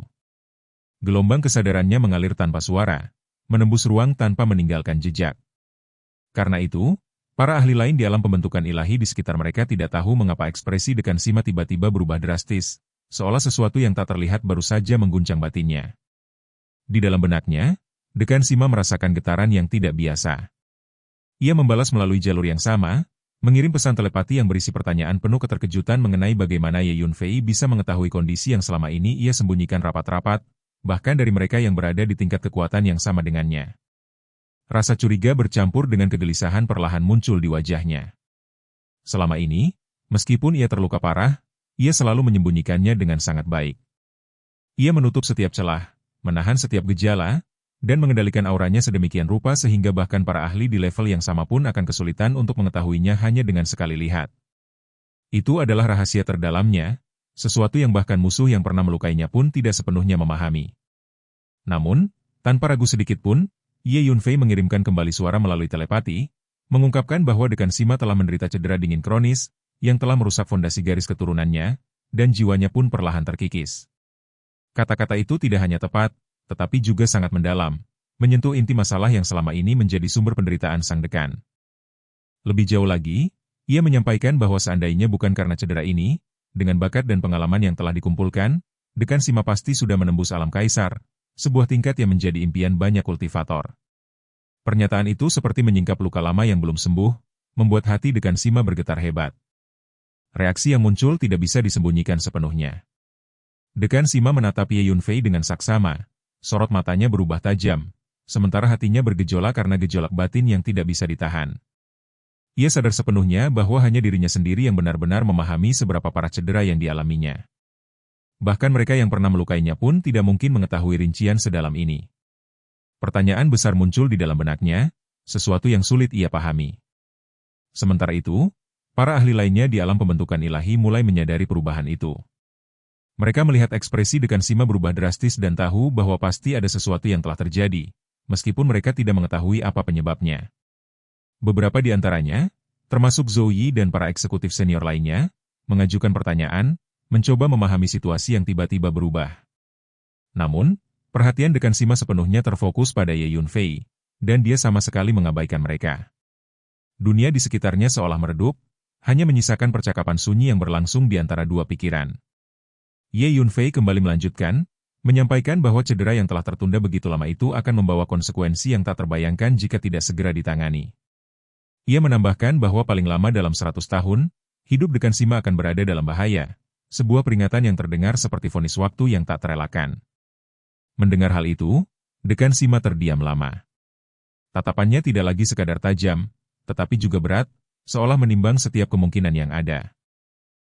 Gelombang kesadarannya mengalir tanpa suara, menembus ruang tanpa meninggalkan jejak. Karena itu, para ahli lain di alam pembentukan ilahi di sekitar mereka tidak tahu mengapa ekspresi Dekan Sima tiba-tiba berubah drastis, seolah sesuatu yang tak terlihat baru saja mengguncang batinnya. Di dalam benaknya, Dekan Sima merasakan getaran yang tidak biasa. Ia membalas melalui jalur yang sama, mengirim pesan telepati yang berisi pertanyaan penuh keterkejutan mengenai bagaimana Ye Yunfei bisa mengetahui kondisi yang selama ini ia sembunyikan rapat-rapat, bahkan dari mereka yang berada di tingkat kekuatan yang sama dengannya. Rasa curiga bercampur dengan kegelisahan perlahan muncul di wajahnya. Selama ini, meskipun ia terluka parah, ia selalu menyembunyikannya dengan sangat baik. Ia menutup setiap celah, menahan setiap gejala, dan mengendalikan auranya sedemikian rupa sehingga bahkan para ahli di level yang sama pun akan kesulitan untuk mengetahuinya hanya dengan sekali lihat. Itu adalah rahasia terdalamnya, sesuatu yang bahkan musuh yang pernah melukainya pun tidak sepenuhnya memahami. Namun, tanpa ragu sedikit pun, Ye Yunfei mengirimkan kembali suara melalui telepati, mengungkapkan bahwa Dekan Sima telah menderita cedera dingin kronis, yang telah merusak fondasi garis keturunannya, dan jiwanya pun perlahan terkikis. Kata-kata itu tidak hanya tepat, tetapi juga sangat mendalam, menyentuh inti masalah yang selama ini menjadi sumber penderitaan sang dekan. Lebih jauh lagi, ia menyampaikan bahwa seandainya bukan karena cedera ini, dengan bakat dan pengalaman yang telah dikumpulkan, Dekan Sima pasti sudah menembus alam kaisar, sebuah tingkat yang menjadi impian banyak kultivator. Pernyataan itu seperti menyingkap luka lama yang belum sembuh, membuat hati Dekan Sima bergetar hebat. Reaksi yang muncul tidak bisa disembunyikan sepenuhnya. Dekan Sima menatap Ye Yunfei dengan saksama. Sorot matanya berubah tajam, sementara hatinya bergejolak karena gejolak batin yang tidak bisa ditahan. Ia sadar sepenuhnya bahwa hanya dirinya sendiri yang benar-benar memahami seberapa parah cedera yang dialaminya. Bahkan mereka yang pernah melukainya pun tidak mungkin mengetahui rincian sedalam ini. Pertanyaan besar muncul di dalam benaknya, sesuatu yang sulit ia pahami. Sementara itu, para ahli lainnya di alam pembentukan ilahi mulai menyadari perubahan itu. Mereka melihat ekspresi Dekan Sima berubah drastis dan tahu bahwa pasti ada sesuatu yang telah terjadi, meskipun mereka tidak mengetahui apa penyebabnya. Beberapa di antaranya, termasuk Zhou Yi dan para eksekutif senior lainnya, mengajukan pertanyaan, mencoba memahami situasi yang tiba-tiba berubah. Namun, perhatian Dekan Sima sepenuhnya terfokus pada Ye Yunfei, dan dia sama sekali mengabaikan mereka. Dunia di sekitarnya seolah meredup, hanya menyisakan percakapan sunyi yang berlangsung di antara dua pikiran. Ye Yunfei kembali melanjutkan, menyampaikan bahwa cedera yang telah tertunda begitu lama itu akan membawa konsekuensi yang tak terbayangkan jika tidak segera ditangani. Ia menambahkan bahwa paling lama dalam 100 tahun, hidup Dekan Sima akan berada dalam bahaya, sebuah peringatan yang terdengar seperti vonis waktu yang tak terelakkan. Mendengar hal itu, Dekan Sima terdiam lama. Tatapannya tidak lagi sekadar tajam, tetapi juga berat, seolah menimbang setiap kemungkinan yang ada.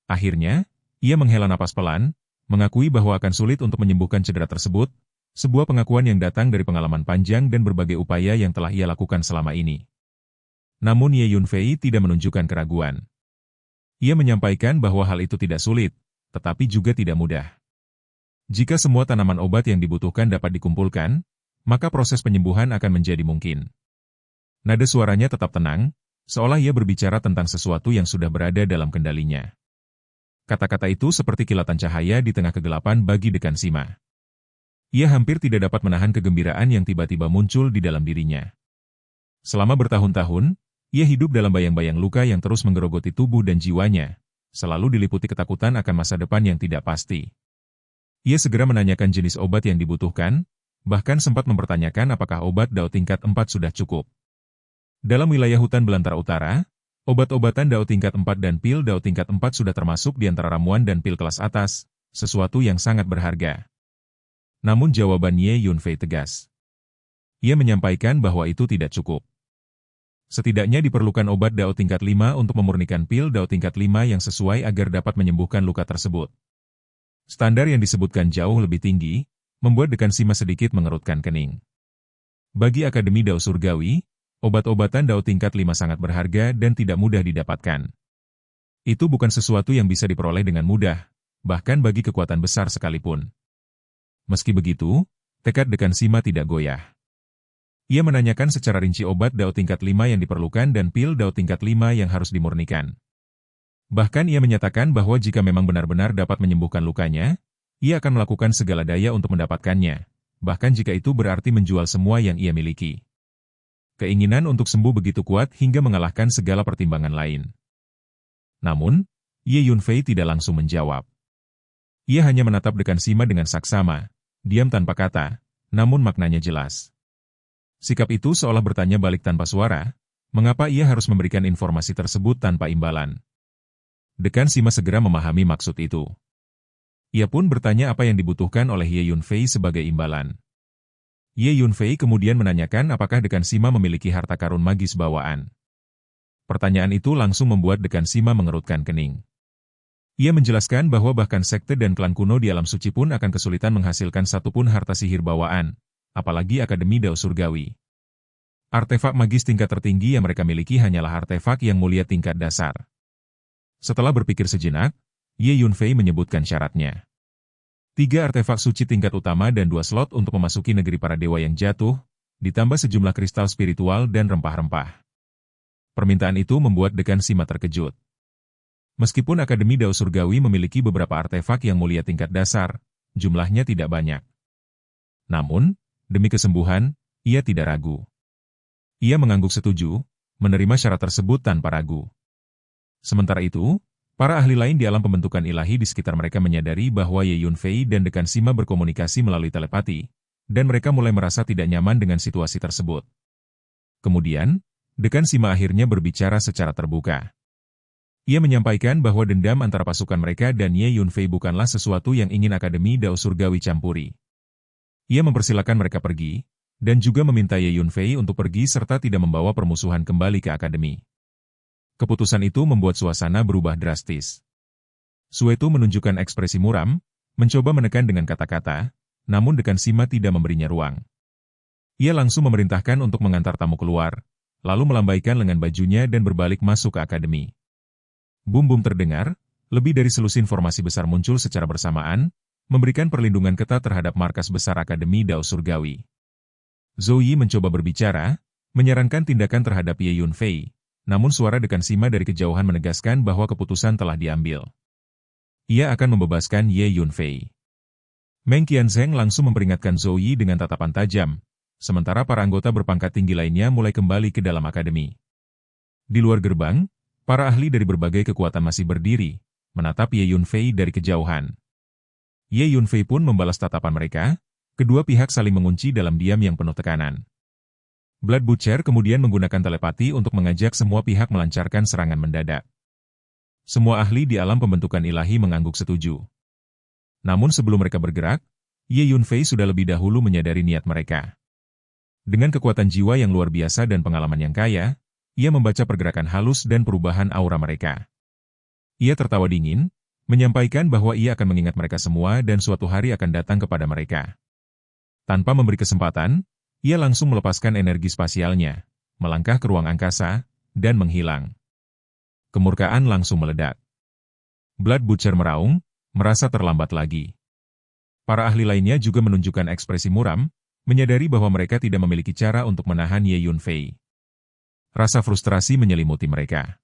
Akhirnya, ia menghela napas pelan, mengakui bahwa akan sulit untuk menyembuhkan cedera tersebut, sebuah pengakuan yang datang dari pengalaman panjang dan berbagai upaya yang telah ia lakukan selama ini. Namun Ye Yunfei tidak menunjukkan keraguan. Ia menyampaikan bahwa hal itu tidak sulit, tetapi juga tidak mudah. Jika semua tanaman obat yang dibutuhkan dapat dikumpulkan, maka proses penyembuhan akan menjadi mungkin. Nada suaranya tetap tenang, seolah ia berbicara tentang sesuatu yang sudah berada dalam kendalinya. Kata-kata itu seperti kilatan cahaya di tengah kegelapan bagi Dekan Sima. Ia hampir tidak dapat menahan kegembiraan yang tiba-tiba muncul di dalam dirinya. Selama bertahun-tahun, ia hidup dalam bayang-bayang luka yang terus menggerogoti tubuh dan jiwanya, selalu diliputi ketakutan akan masa depan yang tidak pasti. Ia segera menanyakan jenis obat yang dibutuhkan, bahkan sempat mempertanyakan apakah obat Dao tingkat 4 sudah cukup. Dalam wilayah hutan belantara utara, obat-obatan Dao tingkat 4 dan pil Dao tingkat 4 sudah termasuk di antara ramuan dan pil kelas atas, sesuatu yang sangat berharga. Namun jawaban Ye Yunfei tegas. Ia menyampaikan bahwa itu tidak cukup. Setidaknya diperlukan obat Dao tingkat 5 untuk memurnikan pil Dao tingkat 5 yang sesuai agar dapat menyembuhkan luka tersebut. Standar yang disebutkan jauh lebih tinggi, membuat Dekan Sima sedikit mengerutkan kening. Bagi Akademi Dao Surgawi, obat-obatan Dao tingkat 5 sangat berharga dan tidak mudah didapatkan. Itu bukan sesuatu yang bisa diperoleh dengan mudah, bahkan bagi kekuatan besar sekalipun. Meski begitu, tekad Dekan Sima tidak goyah. Ia menanyakan secara rinci obat Dao tingkat 5 yang diperlukan dan pil Dao tingkat 5 yang harus dimurnikan. Bahkan ia menyatakan bahwa jika memang benar-benar dapat menyembuhkan lukanya, ia akan melakukan segala daya untuk mendapatkannya, bahkan jika itu berarti menjual semua yang ia miliki. Keinginan untuk sembuh begitu kuat hingga mengalahkan segala pertimbangan lain. Namun, Ye Yunfei tidak langsung menjawab. Ia hanya menatap dekan Sima dengan saksama, diam tanpa kata, namun maknanya jelas. Sikap itu seolah bertanya balik tanpa suara, mengapa ia harus memberikan informasi tersebut tanpa imbalan. Dekan Sima segera memahami maksud itu. Ia pun bertanya apa yang dibutuhkan oleh Ye Yunfei sebagai imbalan. Ye Yunfei kemudian menanyakan apakah dekan Sima memiliki harta karun magis bawaan. Pertanyaan itu langsung membuat dekan Sima mengerutkan kening. Ia menjelaskan bahwa bahkan sekte dan klan kuno di alam suci pun akan kesulitan menghasilkan satupun harta sihir bawaan, apalagi Akademi Dao Surgawi. Artefak magis tingkat tertinggi yang mereka miliki hanyalah artefak yang mulia tingkat dasar. Setelah berpikir sejenak, Ye Yunfei menyebutkan syaratnya. 3 artefak suci tingkat utama dan 2 slot untuk memasuki negeri para dewa yang jatuh, ditambah sejumlah kristal spiritual dan rempah-rempah. Permintaan itu membuat dekan Sima terkejut. Meskipun Akademi Dao Surgawi memiliki beberapa artefak yang mulia tingkat dasar, jumlahnya tidak banyak. Namun, demi kesembuhan, ia tidak ragu. Ia mengangguk setuju, menerima syarat tersebut tanpa ragu. Sementara itu, para ahli lain di alam pembentukan ilahi di sekitar mereka menyadari bahwa Ye Yunfei dan dekan Sima berkomunikasi melalui telepati, dan mereka mulai merasa tidak nyaman dengan situasi tersebut. Kemudian, dekan Sima akhirnya berbicara secara terbuka. Ia menyampaikan bahwa dendam antara pasukan mereka dan Ye Yunfei bukanlah sesuatu yang ingin Akademi Dao Surgawi campuri. Ia mempersilakan mereka pergi, dan juga meminta Ye Yunfei untuk pergi serta tidak membawa permusuhan kembali ke Akademi. Keputusan itu membuat suasana berubah drastis. Suetu menunjukkan ekspresi muram, mencoba menekan dengan kata-kata, namun dekan Sima tidak memberinya ruang. Ia langsung memerintahkan untuk mengantar tamu keluar, lalu melambaikan lengan bajunya dan berbalik masuk ke Akademi. Bum-bum terdengar, lebih dari selusin formasi besar muncul secara bersamaan, memberikan perlindungan ketat terhadap markas besar Akademi Dao Surgawi. Zhou Yi mencoba berbicara, menyarankan tindakan terhadap Ye Yunfei, namun suara dekan Sima dari kejauhan menegaskan bahwa keputusan telah diambil. Ia akan membebaskan Ye Yunfei. Meng Qianzheng langsung memperingatkan Zhou Yi dengan tatapan tajam, sementara para anggota berpangkat tinggi lainnya mulai kembali ke dalam akademi. Di luar gerbang, para ahli dari berbagai kekuatan masih berdiri, menatap Ye Yunfei dari kejauhan. Ye Yunfei pun membalas tatapan mereka, kedua pihak saling mengunci dalam diam yang penuh tekanan. Blood Butcher kemudian menggunakan telepati untuk mengajak semua pihak melancarkan serangan mendadak. Semua ahli di alam pembentukan ilahi mengangguk setuju. Namun sebelum mereka bergerak, Ye Yunfei sudah lebih dahulu menyadari niat mereka. Dengan kekuatan jiwa yang luar biasa dan pengalaman yang kaya, ia membaca pergerakan halus dan perubahan aura mereka. Ia tertawa dingin, menyampaikan bahwa ia akan mengingat mereka semua dan suatu hari akan datang kepada mereka. Tanpa memberi kesempatan, ia langsung melepaskan energi spasialnya, melangkah ke ruang angkasa, dan menghilang. Kemurkaan langsung meledak. Blood Butcher meraung, merasa terlambat lagi. Para ahli lainnya juga menunjukkan ekspresi muram, menyadari bahwa mereka tidak memiliki cara untuk menahan Ye Yunfei. Rasa frustrasi menyelimuti mereka.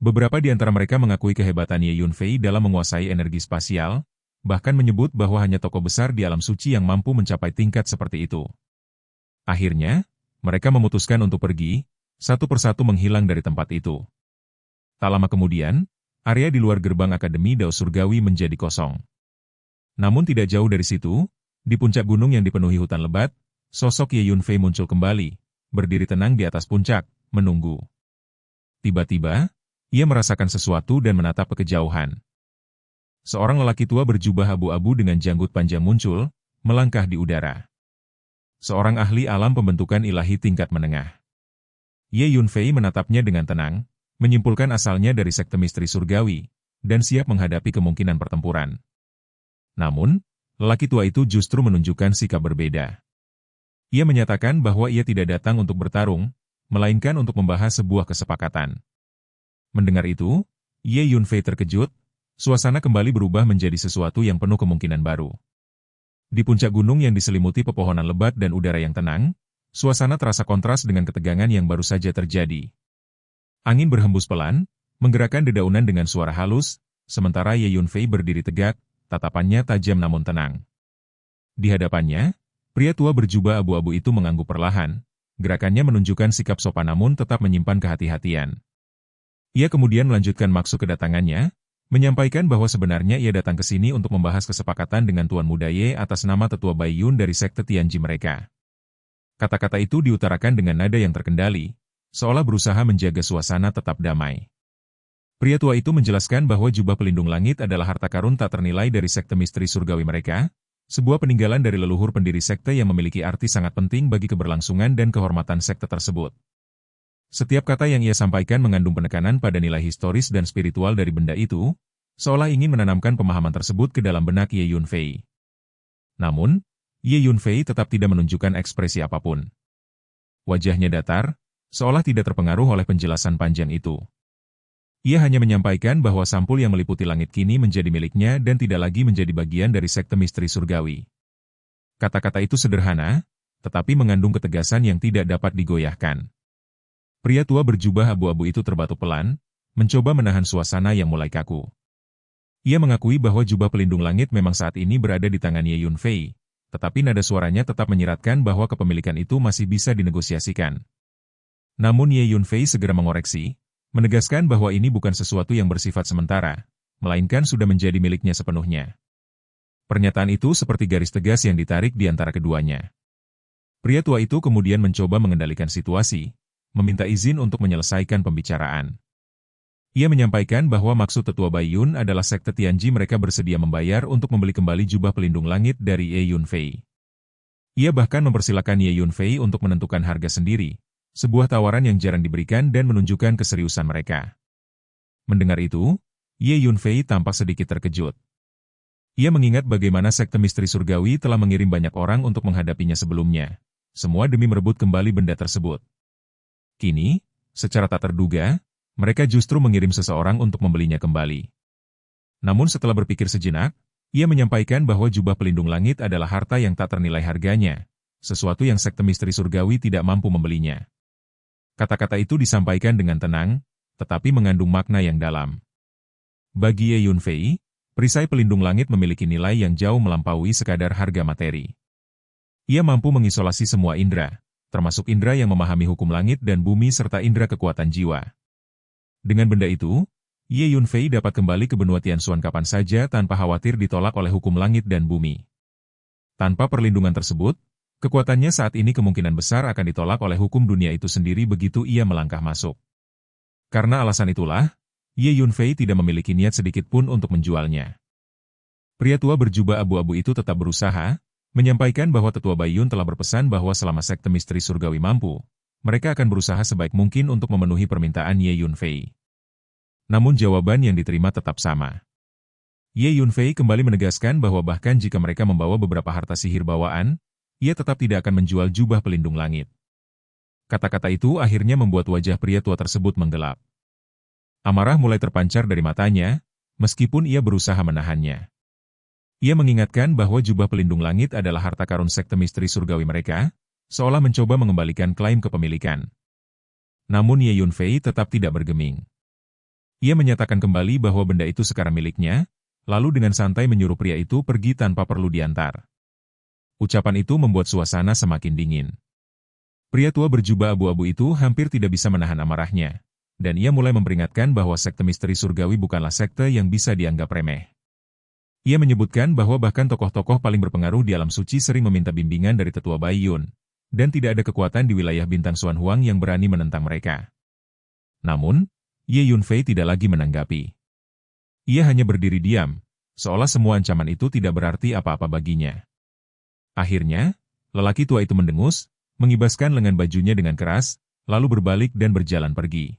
Beberapa di antara mereka mengakui kehebatan Ye Yunfei dalam menguasai energi spasial, bahkan menyebut bahwa hanya tokoh besar di alam suci yang mampu mencapai tingkat seperti itu. Akhirnya, mereka memutuskan untuk pergi, satu persatu menghilang dari tempat itu. Tak lama kemudian, area di luar gerbang Akademi Dao Surgawi menjadi kosong. Namun tidak jauh dari situ, di puncak gunung yang dipenuhi hutan lebat, sosok Ye Yunfei muncul kembali, berdiri tenang di atas puncak, menunggu. Tiba-tiba, ia merasakan sesuatu dan menatap ke kejauhan. Seorang lelaki tua berjubah abu-abu dengan janggut panjang muncul, melangkah di udara. Seorang ahli alam pembentukan ilahi tingkat menengah. Ye Yunfei menatapnya dengan tenang, menyimpulkan asalnya dari sekte misteri surgawi, dan siap menghadapi kemungkinan pertempuran. Namun, lelaki tua itu justru menunjukkan sikap berbeda. Ia menyatakan bahwa ia tidak datang untuk bertarung, melainkan untuk membahas sebuah kesepakatan. Mendengar itu, Ye Yunfei terkejut, suasana kembali berubah menjadi sesuatu yang penuh kemungkinan baru. Di puncak gunung yang diselimuti pepohonan lebat dan udara yang tenang, suasana terasa kontras dengan ketegangan yang baru saja terjadi. Angin berhembus pelan, menggerakkan dedaunan dengan suara halus, sementara Ye Yunfei berdiri tegak, tatapannya tajam namun tenang. Di hadapannya, Pria tua berjubah abu-abu itu mengangguk perlahan. Gerakannya menunjukkan sikap sopan namun tetap menyimpan kehati-hatian. Ia kemudian melanjutkan maksud kedatangannya, menyampaikan bahwa sebenarnya ia datang ke sini untuk membahas kesepakatan dengan Tuan Muda Ye atas nama Tetua Bai Yun dari Sekte Tianji mereka. Kata-kata itu diutarakan dengan nada yang terkendali, seolah berusaha menjaga suasana tetap damai. Pria tua itu menjelaskan bahwa jubah pelindung langit adalah harta karun tak ternilai dari Sekte Misteri Surgawi mereka, sebuah peninggalan dari leluhur pendiri sekte yang memiliki arti sangat penting bagi keberlangsungan dan kehormatan sekte tersebut. Setiap kata yang ia sampaikan mengandung penekanan pada nilai historis dan spiritual dari benda itu, seolah ingin menanamkan pemahaman tersebut ke dalam benak Ye Yunfei. Namun, Ye Yunfei tetap tidak menunjukkan ekspresi apapun. Wajahnya datar, seolah tidak terpengaruh oleh penjelasan panjang itu. Ia hanya menyampaikan bahwa sampul yang meliputi langit kini menjadi miliknya dan tidak lagi menjadi bagian dari sekte misteri surgawi. Kata-kata itu sederhana, tetapi mengandung ketegasan yang tidak dapat digoyahkan. Pria tua berjubah abu-abu itu terbatuk pelan, mencoba menahan suasana yang mulai kaku. Ia mengakui bahwa jubah pelindung langit memang saat ini berada di tangan Ye Yunfei, tetapi nada suaranya tetap menyiratkan bahwa kepemilikan itu masih bisa dinegosiasikan. Namun Ye Yunfei segera mengoreksi, menegaskan bahwa ini bukan sesuatu yang bersifat sementara, melainkan sudah menjadi miliknya sepenuhnya. Pernyataan itu seperti garis tegas yang ditarik di antara keduanya. Pria tua itu kemudian mencoba mengendalikan situasi, meminta izin untuk menyelesaikan pembicaraan. Ia menyampaikan bahwa maksud Tetua Bai Yun adalah sekte Tianji mereka bersedia membayar untuk membeli kembali jubah pelindung langit dari Ye Yunfei. Ia bahkan mempersilakan Ye Yunfei untuk menentukan harga sendiri, sebuah tawaran yang jarang diberikan dan menunjukkan keseriusan mereka. Mendengar itu, Ye Yunfei tampak sedikit terkejut. Ia mengingat bagaimana sekte misteri surgawi telah mengirim banyak orang untuk menghadapinya sebelumnya, semua demi merebut kembali benda tersebut. Kini, secara tak terduga, mereka justru mengirim seseorang untuk membelinya kembali. Namun setelah berpikir sejenak, ia menyampaikan bahwa jubah pelindung langit adalah harta yang tak ternilai harganya, sesuatu yang sekte misteri surgawi tidak mampu membelinya. Kata-kata itu disampaikan dengan tenang, tetapi mengandung makna yang dalam. Bagi Ye Yunfei, perisai pelindung langit memiliki nilai yang jauh melampaui sekadar harga materi. Ia mampu mengisolasi semua indera, termasuk indera yang memahami hukum langit dan bumi serta indera kekuatan jiwa. Dengan benda itu, Ye Yunfei dapat kembali ke benua Tianxuan kapan saja tanpa khawatir ditolak oleh hukum langit dan bumi. Tanpa perlindungan tersebut, kekuatannya saat ini kemungkinan besar akan ditolak oleh hukum dunia itu sendiri begitu ia melangkah masuk. Karena alasan itulah, Ye Yunfei tidak memiliki niat sedikit pun untuk menjualnya. Pria tua berjubah abu-abu itu tetap berusaha, menyampaikan bahwa Tetua Bai Yun telah berpesan bahwa selama sekte misteri surgawi mampu, mereka akan berusaha sebaik mungkin untuk memenuhi permintaan Ye Yunfei. Namun jawaban yang diterima tetap sama. Ye Yunfei kembali menegaskan bahwa bahkan jika mereka membawa beberapa harta sihir bawaan, ia tetap tidak akan menjual jubah pelindung langit. Kata-kata itu akhirnya membuat wajah pria tua tersebut menggelap. Amarah mulai terpancar dari matanya, meskipun ia berusaha menahannya. Ia mengingatkan bahwa jubah pelindung langit adalah harta karun sekte misteri surgawi mereka, seolah mencoba mengembalikan klaim kepemilikan. Namun Ye Yunfei tetap tidak bergeming. Ia menyatakan kembali bahwa benda itu sekarang miliknya, lalu dengan santai menyuruh pria itu pergi tanpa perlu diantar. Ucapan itu membuat suasana semakin dingin. Pria tua berjubah abu-abu itu hampir tidak bisa menahan amarahnya, dan ia mulai memperingatkan bahwa sekte misteri surgawi bukanlah sekte yang bisa dianggap remeh. Ia menyebutkan bahwa bahkan tokoh-tokoh paling berpengaruh di alam suci sering meminta bimbingan dari Tetua Bai Yun, dan tidak ada kekuatan di wilayah bintang Xuan Huang yang berani menentang mereka. Namun, Ye Yunfei tidak lagi menanggapi. Ia hanya berdiri diam, seolah semua ancaman itu tidak berarti apa-apa baginya. Akhirnya, lelaki tua itu mendengus, mengibaskan lengan bajunya dengan keras, lalu berbalik dan berjalan pergi.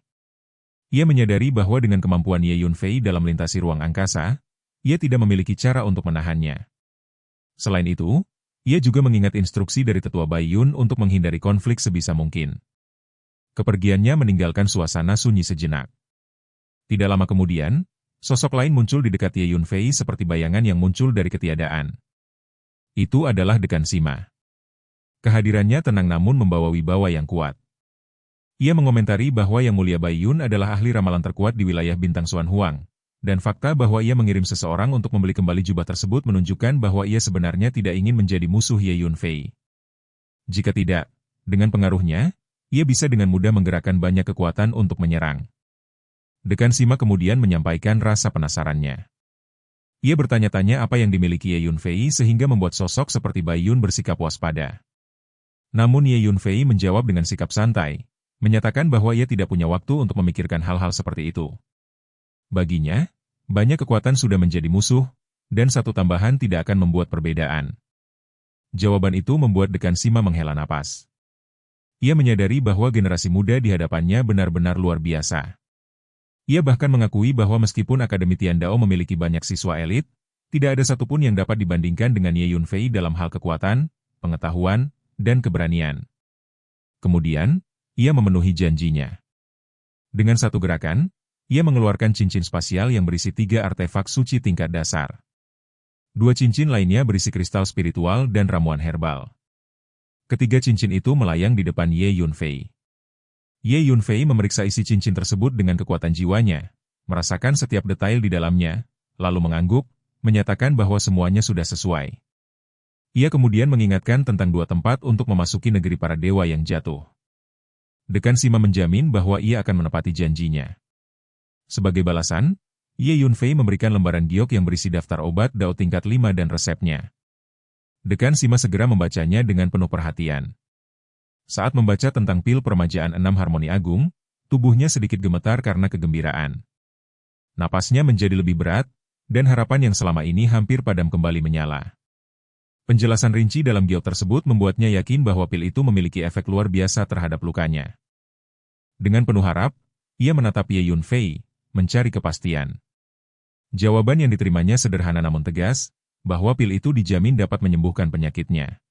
Ia menyadari bahwa dengan kemampuan Ye Yunfei dalam melintasi ruang angkasa, ia tidak memiliki cara untuk menahannya. Selain itu, ia juga mengingat instruksi dari Tetua Bai Yun untuk menghindari konflik sebisa mungkin. Kepergiannya meninggalkan suasana sunyi sejenak. Tidak lama kemudian, sosok lain muncul di dekat Ye Yunfei seperti bayangan yang muncul dari ketiadaan. Itu adalah Dekan Sima. Kehadirannya tenang namun membawa wibawa yang kuat. Ia mengomentari bahwa Yang Mulia Bai Yun adalah ahli ramalan terkuat di wilayah bintang Xuan Huang, dan fakta bahwa ia mengirim seseorang untuk membeli kembali jubah tersebut menunjukkan bahwa ia sebenarnya tidak ingin menjadi musuh Ye Yunfei. Jika tidak, dengan pengaruhnya, ia bisa dengan mudah menggerakkan banyak kekuatan untuk menyerang. Dekan Sima kemudian menyampaikan rasa penasarannya. Ia bertanya-tanya apa yang dimiliki Ye Yunfei sehingga membuat sosok seperti Bai Yun bersikap waspada. Namun Ye Yunfei menjawab dengan sikap santai, menyatakan bahwa ia tidak punya waktu untuk memikirkan hal-hal seperti itu. Baginya, banyak kekuatan sudah menjadi musuh, dan satu tambahan tidak akan membuat perbedaan. Jawaban itu membuat Dekan Sima menghela napas. Ia menyadari bahwa generasi muda di hadapannya benar-benar luar biasa. Ia bahkan mengakui bahwa meskipun Akademi Tiandao memiliki banyak siswa elit, tidak ada satupun yang dapat dibandingkan dengan Ye Yunfei dalam hal kekuatan, pengetahuan, dan keberanian. Kemudian, ia memenuhi janjinya. Dengan satu gerakan, ia mengeluarkan cincin spasial yang berisi 3 artefak suci tingkat dasar. 2 cincin lainnya berisi kristal spiritual dan ramuan herbal. Ketiga cincin itu melayang di depan Ye Yunfei. Ye Yunfei memeriksa isi cincin tersebut dengan kekuatan jiwanya, merasakan setiap detail di dalamnya, lalu mengangguk, menyatakan bahwa semuanya sudah sesuai. Ia kemudian mengingatkan tentang 2 tempat untuk memasuki negeri para dewa yang jatuh. Dekan Sima menjamin bahwa ia akan menepati janjinya. Sebagai balasan, Ye Yunfei memberikan lembaran giok yang berisi daftar obat Dao tingkat 5 dan resepnya. Dekan Sima segera membacanya dengan penuh perhatian. Saat membaca tentang pil permajaan 6 harmoni agung, tubuhnya sedikit gemetar karena kegembiraan. Napasnya menjadi lebih berat, dan harapan yang selama ini hampir padam kembali menyala. Penjelasan rinci dalam giok tersebut membuatnya yakin bahwa pil itu memiliki efek luar biasa terhadap lukanya. Dengan penuh harap, ia menatap Ye Yunfei, mencari kepastian. Jawaban yang diterimanya sederhana namun tegas, bahwa pil itu dijamin dapat menyembuhkan penyakitnya.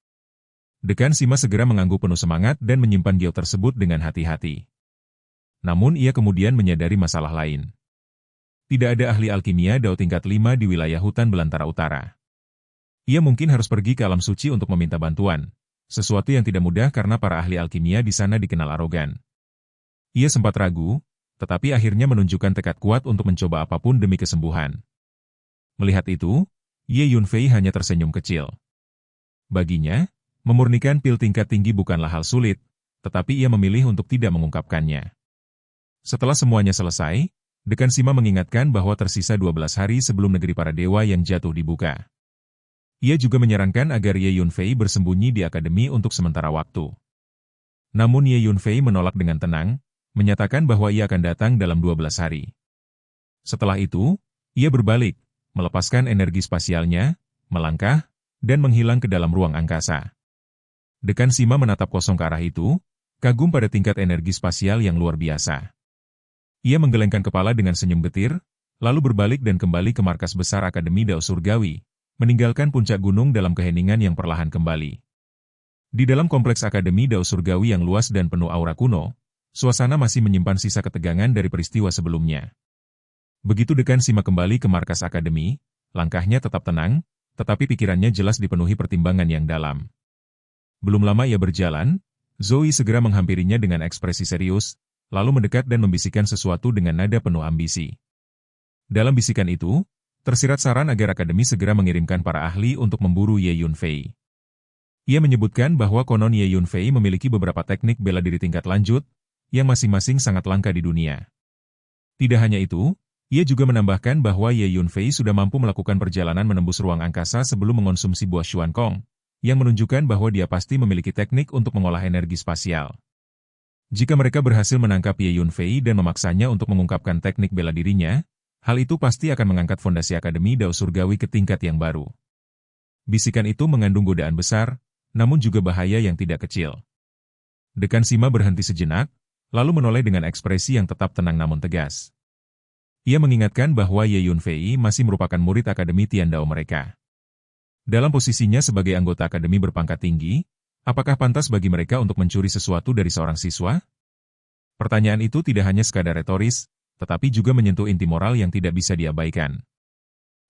Dekan Sima segera mengangguk penuh semangat dan menyimpan giok tersebut dengan hati-hati. Namun ia kemudian menyadari masalah lain. Tidak ada ahli alkimia Dao tingkat 5 di wilayah hutan belantara utara. Ia mungkin harus pergi ke alam suci untuk meminta bantuan, sesuatu yang tidak mudah karena para ahli alkimia di sana dikenal arogan. Ia sempat ragu, tetapi akhirnya menunjukkan tekad kuat untuk mencoba apapun demi kesembuhan. Melihat itu, Ye Yunfei hanya tersenyum kecil. Baginya, memurnikan pil tingkat tinggi bukanlah hal sulit, tetapi ia memilih untuk tidak mengungkapkannya. Setelah semuanya selesai, Dekan Sima mengingatkan bahwa tersisa 12 hari sebelum negeri para dewa yang jatuh dibuka. Ia juga menyarankan agar Ye Yunfei bersembunyi di akademi untuk sementara waktu. Namun Ye Yunfei menolak dengan tenang, menyatakan bahwa ia akan datang dalam 12 hari. Setelah itu, ia berbalik, melepaskan energi spasialnya, melangkah, dan menghilang ke dalam ruang angkasa. Dekan Sima menatap kosong ke arah itu, kagum pada tingkat energi spasial yang luar biasa. Ia menggelengkan kepala dengan senyum getir, lalu berbalik dan kembali ke markas besar Akademi Dao Surgawi, meninggalkan puncak gunung dalam keheningan yang perlahan kembali. Di dalam kompleks Akademi Dao Surgawi yang luas dan penuh aura kuno, suasana masih menyimpan sisa ketegangan dari peristiwa sebelumnya. Begitu Dekan Sima kembali ke markas Akademi, langkahnya tetap tenang, tetapi pikirannya jelas dipenuhi pertimbangan yang dalam. Belum lama ia berjalan, Zoe segera menghampirinya dengan ekspresi serius, lalu mendekat dan membisikkan sesuatu dengan nada penuh ambisi. Dalam bisikan itu, tersirat saran agar Akademi segera mengirimkan para ahli untuk memburu Ye Yunfei. Ia menyebutkan bahwa konon Ye Yunfei memiliki beberapa teknik bela diri tingkat lanjut, yang masing-masing sangat langka di dunia. Tidak hanya itu, ia juga menambahkan bahwa Ye Yunfei sudah mampu melakukan perjalanan menembus ruang angkasa sebelum mengonsumsi buah Xuankong, yang menunjukkan bahwa dia pasti memiliki teknik untuk mengolah energi spasial. Jika mereka berhasil menangkap Ye Yunfei dan memaksanya untuk mengungkapkan teknik bela dirinya, hal itu pasti akan mengangkat fondasi Akademi Dao Surgawi ke tingkat yang baru. Bisikan itu mengandung godaan besar, namun juga bahaya yang tidak kecil. Dekan Sima berhenti sejenak, lalu menoleh dengan ekspresi yang tetap tenang namun tegas. Ia mengingatkan bahwa Ye Yunfei masih merupakan murid Akademi Tiandao mereka. Dalam posisinya sebagai anggota akademi berpangkat tinggi, apakah pantas bagi mereka untuk mencuri sesuatu dari seorang siswa? Pertanyaan itu tidak hanya sekadar retoris, tetapi juga menyentuh inti moral yang tidak bisa diabaikan.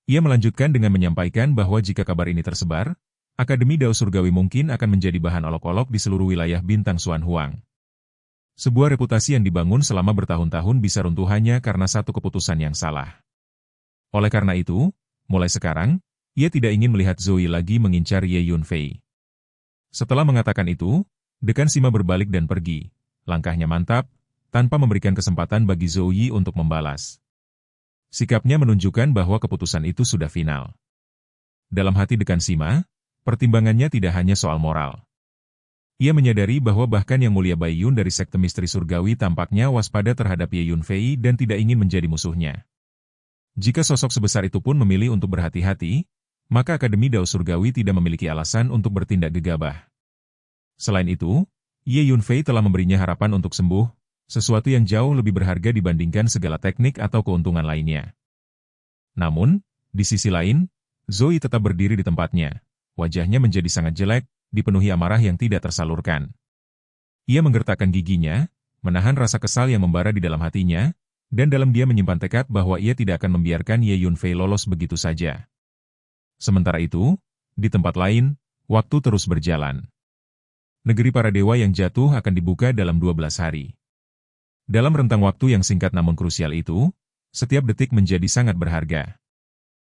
Ia melanjutkan dengan menyampaikan bahwa jika kabar ini tersebar, Akademi Dao Surgawi mungkin akan menjadi bahan olok-olok di seluruh wilayah bintang Xuan Huang. Sebuah reputasi yang dibangun selama bertahun-tahun bisa runtuh hanya karena satu keputusan yang salah. Oleh karena itu, mulai sekarang, ia tidak ingin melihat Zoe lagi mengincar Ye Yunfei. Setelah mengatakan itu, Dekan Sima berbalik dan pergi. Langkahnya mantap, tanpa memberikan kesempatan bagi Zhou Yi untuk membalas. Sikapnya menunjukkan bahwa keputusan itu sudah final. Dalam hati Dekan Sima, pertimbangannya tidak hanya soal moral. Ia menyadari bahwa bahkan Yang Mulia Bai Yun dari Sekte Misteri Surgawi tampaknya waspada terhadap Ye Yunfei dan tidak ingin menjadi musuhnya. Jika sosok sebesar itu pun memilih untuk berhati-hati, maka Akademi Dao Surgawi tidak memiliki alasan untuk bertindak gegabah. Selain itu, Ye Yunfei telah memberinya harapan untuk sembuh, sesuatu yang jauh lebih berharga dibandingkan segala teknik atau keuntungan lainnya. Namun, di sisi lain, Zoe tetap berdiri di tempatnya. Wajahnya menjadi sangat jelek, dipenuhi amarah yang tidak tersalurkan. Ia menggertakkan giginya, menahan rasa kesal yang membara di dalam hatinya, dan dalam dia menyimpan tekad bahwa ia tidak akan membiarkan Ye Yunfei lolos begitu saja. Sementara itu, di tempat lain, waktu terus berjalan. Negeri para dewa yang jatuh akan dibuka dalam 12 hari. Dalam rentang waktu yang singkat namun krusial itu, setiap detik menjadi sangat berharga.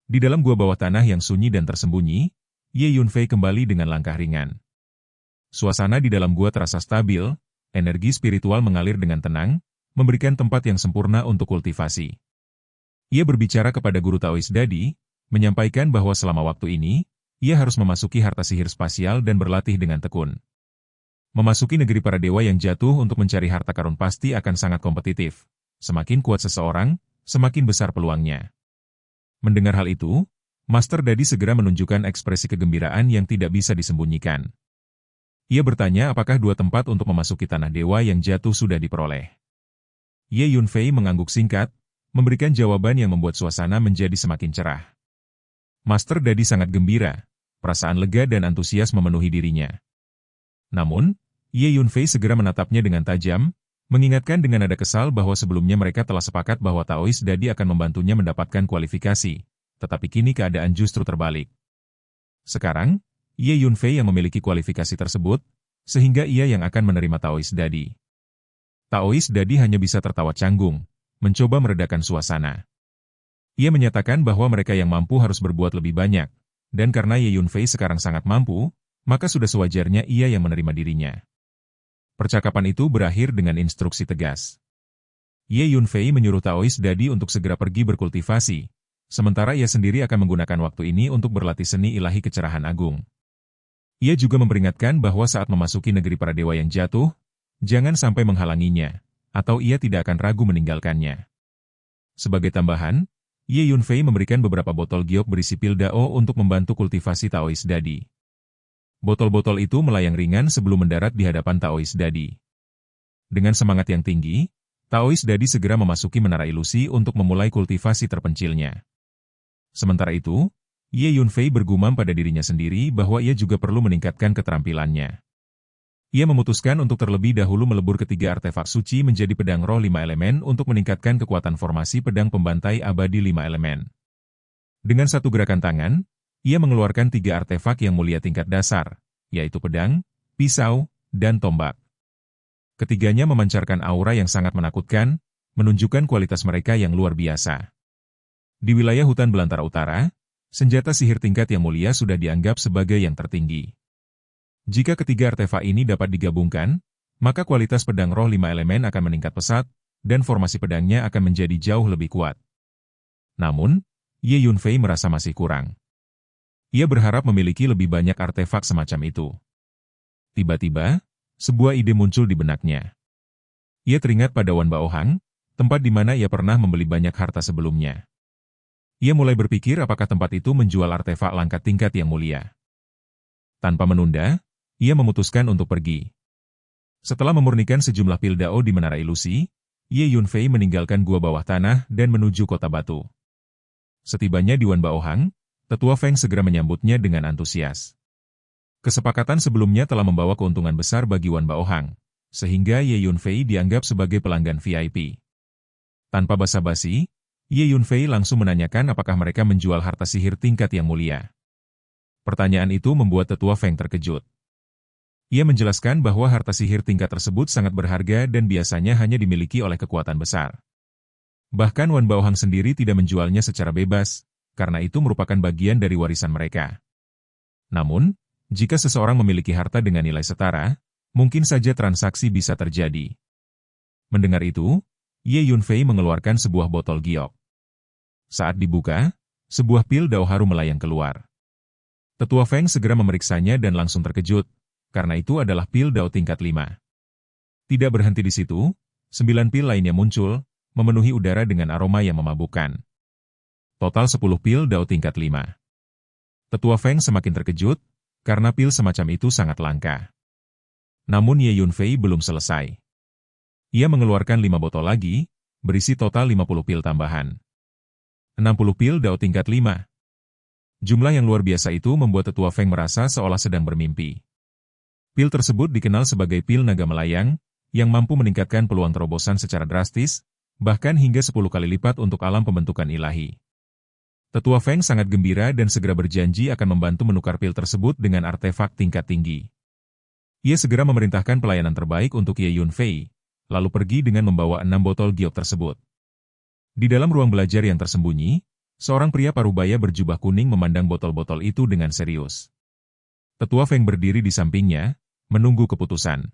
Di dalam gua bawah tanah yang sunyi dan tersembunyi, Ye Yunfei kembali dengan langkah ringan. Suasana di dalam gua terasa stabil, energi spiritual mengalir dengan tenang, memberikan tempat yang sempurna untuk kultivasi. Ia berbicara kepada guru Taois Dadi, menyampaikan bahwa selama waktu ini, ia harus memasuki harta sihir spasial dan berlatih dengan tekun. Memasuki negeri para dewa yang jatuh untuk mencari harta karun pasti akan sangat kompetitif. Semakin kuat seseorang, semakin besar peluangnya. Mendengar hal itu, Master Dadi segera menunjukkan ekspresi kegembiraan yang tidak bisa disembunyikan. Ia bertanya apakah 2 tempat untuk memasuki tanah dewa yang jatuh sudah diperoleh. Ye Yunfei mengangguk singkat, memberikan jawaban yang membuat suasana menjadi semakin cerah. Master Dadi sangat gembira, perasaan lega dan antusias memenuhi dirinya. Namun, Ye Yunfei segera menatapnya dengan tajam, mengingatkan dengan nada kesal bahwa sebelumnya mereka telah sepakat bahwa Taois Dadi akan membantunya mendapatkan kualifikasi. Tetapi kini keadaan justru terbalik. Sekarang, Ye Yunfei yang memiliki kualifikasi tersebut, sehingga ia yang akan menerima Taois Dadi. Taois Dadi hanya bisa tertawa canggung, mencoba meredakan suasana. Ia menyatakan bahwa mereka yang mampu harus berbuat lebih banyak, dan karena Ye Yunfei sekarang sangat mampu, maka sudah sewajarnya ia yang menerima dirinya. Percakapan itu berakhir dengan instruksi tegas. Ye Yunfei menyuruh Taois Dadi untuk segera pergi berkultivasi, sementara ia sendiri akan menggunakan waktu ini untuk berlatih seni ilahi kecerahan agung. Ia juga memperingatkan bahwa saat memasuki negeri para dewa yang jatuh, jangan sampai menghalanginya, atau ia tidak akan ragu meninggalkannya. Sebagai tambahan, Ye Yunfei memberikan beberapa botol giok berisi pil dao untuk membantu kultivasi Taois Dadi. Botol-botol itu melayang ringan sebelum mendarat di hadapan Taois Dadi. Dengan semangat yang tinggi, Taois Dadi segera memasuki menara ilusi untuk memulai kultivasi terpencilnya. Sementara itu, Ye Yunfei bergumam pada dirinya sendiri bahwa ia juga perlu meningkatkan keterampilannya. Ia memutuskan untuk terlebih dahulu melebur ketiga artefak suci menjadi pedang roh 5 elemen untuk meningkatkan kekuatan formasi pedang pembantai abadi 5 elemen. Dengan satu gerakan tangan, ia mengeluarkan 3 artefak yang mulia tingkat dasar, yaitu pedang, pisau, dan tombak. Ketiganya memancarkan aura yang sangat menakutkan, menunjukkan kualitas mereka yang luar biasa. Di wilayah hutan belantara utara, senjata sihir tingkat yang mulia sudah dianggap sebagai yang tertinggi. Jika ketiga artefak ini dapat digabungkan, maka kualitas pedang roh 5 elemen akan meningkat pesat, dan formasi pedangnya akan menjadi jauh lebih kuat. Namun, Ye Yunfei merasa masih kurang. Ia berharap memiliki lebih banyak artefak semacam itu. Tiba-tiba, sebuah ide muncul di benaknya. Ia teringat pada Wan Baohang, tempat di mana ia pernah membeli banyak harta sebelumnya. Ia mulai berpikir apakah tempat itu menjual artefak langka tingkat yang mulia. Tanpa menunda, ia memutuskan untuk pergi. Setelah memurnikan sejumlah pil dao di menara ilusi, Ye Yunfei meninggalkan gua bawah tanah dan menuju kota batu. Setibanya di Wan Baohang, Tetua Feng segera menyambutnya dengan antusias. Kesepakatan sebelumnya telah membawa keuntungan besar bagi Wan Baohang, sehingga Ye Yunfei dianggap sebagai pelanggan VIP. Tanpa basa-basi, Ye Yunfei langsung menanyakan apakah mereka menjual harta sihir tingkat yang mulia. Pertanyaan itu membuat Tetua Feng terkejut. Ia menjelaskan bahwa harta sihir tingkat tersebut sangat berharga dan biasanya hanya dimiliki oleh kekuatan besar. Bahkan Wan Baohang sendiri tidak menjualnya secara bebas, karena itu merupakan bagian dari warisan mereka. Namun, Jika seseorang memiliki harta dengan nilai setara, mungkin saja transaksi bisa terjadi. Mendengar itu, Ye Yunfei mengeluarkan sebuah botol giok. Saat dibuka, sebuah pil dao harum melayang keluar. Tetua Feng segera memeriksanya dan langsung terkejut, karena itu adalah pil dao tingkat 5. Tidak berhenti di situ, 9 pil lainnya muncul, memenuhi udara dengan aroma yang memabukkan. Total 10 pil dao tingkat 5. Tetua Feng semakin terkejut, karena pil semacam itu sangat langka. Namun Ye Yunfei belum selesai. Ia mengeluarkan 5 botol lagi, berisi total 50 pil tambahan. 60 pil dao tingkat 5. Jumlah yang luar biasa itu membuat Tetua Feng merasa seolah sedang bermimpi. Pil tersebut dikenal sebagai pil naga melayang, yang mampu meningkatkan peluang terobosan secara drastis, bahkan hingga 10 kali lipat untuk alam pembentukan ilahi. Tetua Feng sangat gembira dan segera berjanji akan membantu menukar pil tersebut dengan artefak tingkat tinggi. Ia segera memerintahkan pelayanan terbaik untuk Ye Yunfei, lalu pergi dengan membawa 6 botol giok tersebut. Di dalam ruang belajar yang tersembunyi, seorang pria parubaya berjubah kuning memandang botol-botol itu dengan serius. Tetua Feng berdiri di sampingnya, menunggu keputusan.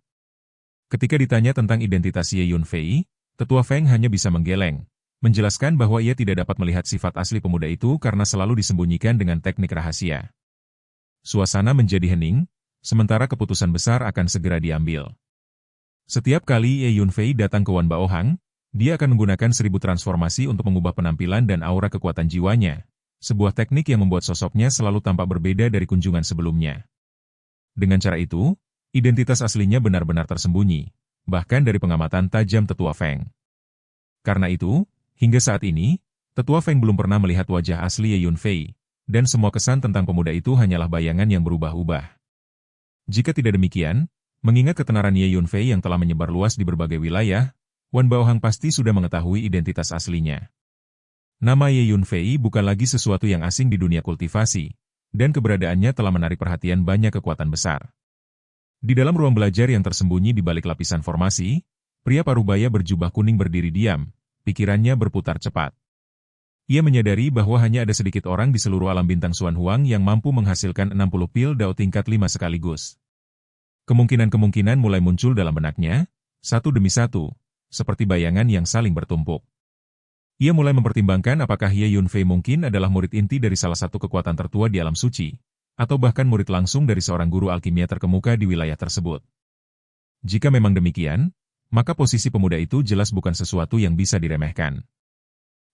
Ketika ditanya tentang identitas Ye Yunfei, Tetua Feng hanya bisa menggeleng, menjelaskan bahwa ia tidak dapat melihat sifat asli pemuda itu karena selalu disembunyikan dengan teknik rahasia. Suasana menjadi hening, sementara keputusan besar akan segera diambil. Setiap kali Ye Yunfei datang ke Wan Baohang, dia akan menggunakan 1000 transformasi untuk mengubah penampilan dan aura kekuatan jiwanya, sebuah teknik yang membuat sosoknya selalu tampak berbeda dari kunjungan sebelumnya. Dengan cara itu, identitas aslinya benar-benar tersembunyi, bahkan dari pengamatan tajam Tetua Feng. Karena itu, hingga saat ini, Tetua Feng belum pernah melihat wajah asli Ye Yunfei, dan semua kesan tentang pemuda itu hanyalah bayangan yang berubah-ubah. Jika tidak demikian, mengingat ketenaran Ye Yunfei yang telah menyebar luas di berbagai wilayah, Wan Baohang pasti sudah mengetahui identitas aslinya. Nama Ye Yunfei bukan lagi sesuatu yang asing di dunia kultivasi, dan keberadaannya telah menarik perhatian banyak kekuatan besar. Di dalam ruang belajar yang tersembunyi di balik lapisan formasi, pria parubaya berjubah kuning berdiri diam, pikirannya berputar cepat. Ia menyadari bahwa hanya ada sedikit orang di seluruh alam bintang Xuan Huang yang mampu menghasilkan 60 pil dao tingkat 5 sekaligus. Kemungkinan-kemungkinan mulai muncul dalam benaknya, satu demi satu, seperti bayangan yang saling bertumpuk. Ia mulai mempertimbangkan apakah Ye Yunfei mungkin adalah murid inti dari salah satu kekuatan tertua di alam suci, atau bahkan murid langsung dari seorang guru alkimia terkemuka di wilayah tersebut. Jika memang demikian, maka posisi pemuda itu jelas bukan sesuatu yang bisa diremehkan.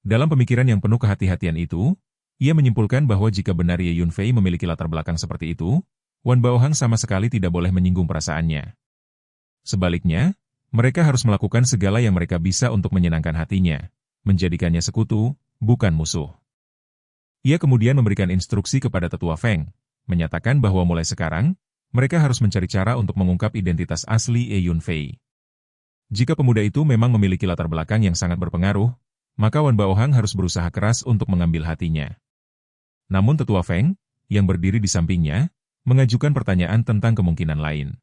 Dalam pemikiran yang penuh kehati-hatian itu, ia menyimpulkan bahwa jika benar Ye Yunfei memiliki latar belakang seperti itu, Wan Baohang sama sekali tidak boleh menyinggung perasaannya. Sebaliknya, mereka harus melakukan segala yang mereka bisa untuk menyenangkan hatinya, menjadikannya sekutu, bukan musuh. Ia kemudian memberikan instruksi kepada Tetua Feng, menyatakan bahwa mulai sekarang, mereka harus mencari cara untuk mengungkap identitas asli Ye Yunfei. Jika pemuda itu memang memiliki latar belakang yang sangat berpengaruh, maka Wan Baohang harus berusaha keras untuk mengambil hatinya. Namun Tetua Feng, yang berdiri di sampingnya, mengajukan pertanyaan tentang kemungkinan lain.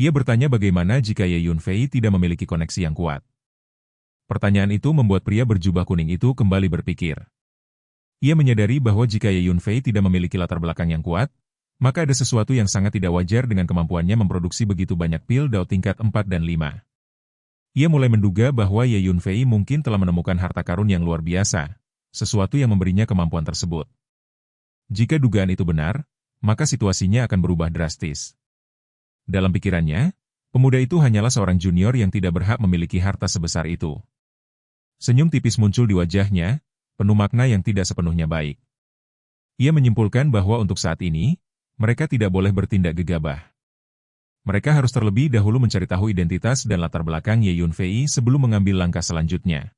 Ia bertanya bagaimana jika Ye Yunfei tidak memiliki koneksi yang kuat. Pertanyaan itu membuat pria berjubah kuning itu kembali berpikir. Ia menyadari bahwa jika Ye Yunfei tidak memiliki latar belakang yang kuat, maka ada sesuatu yang sangat tidak wajar dengan kemampuannya memproduksi begitu banyak pil dao tingkat 4 dan 5. Ia mulai menduga bahwa Ye Yunfei mungkin telah menemukan harta karun yang luar biasa, sesuatu yang memberinya kemampuan tersebut. Jika dugaan itu benar, maka situasinya akan berubah drastis. Dalam pikirannya, pemuda itu hanyalah seorang junior yang tidak berhak memiliki harta sebesar itu. Senyum tipis muncul di wajahnya, penuh makna yang tidak sepenuhnya baik. Ia menyimpulkan bahwa untuk saat ini, mereka tidak boleh bertindak gegabah. Mereka harus terlebih dahulu mencari tahu identitas dan latar belakang Ye Yunfei sebelum mengambil langkah selanjutnya.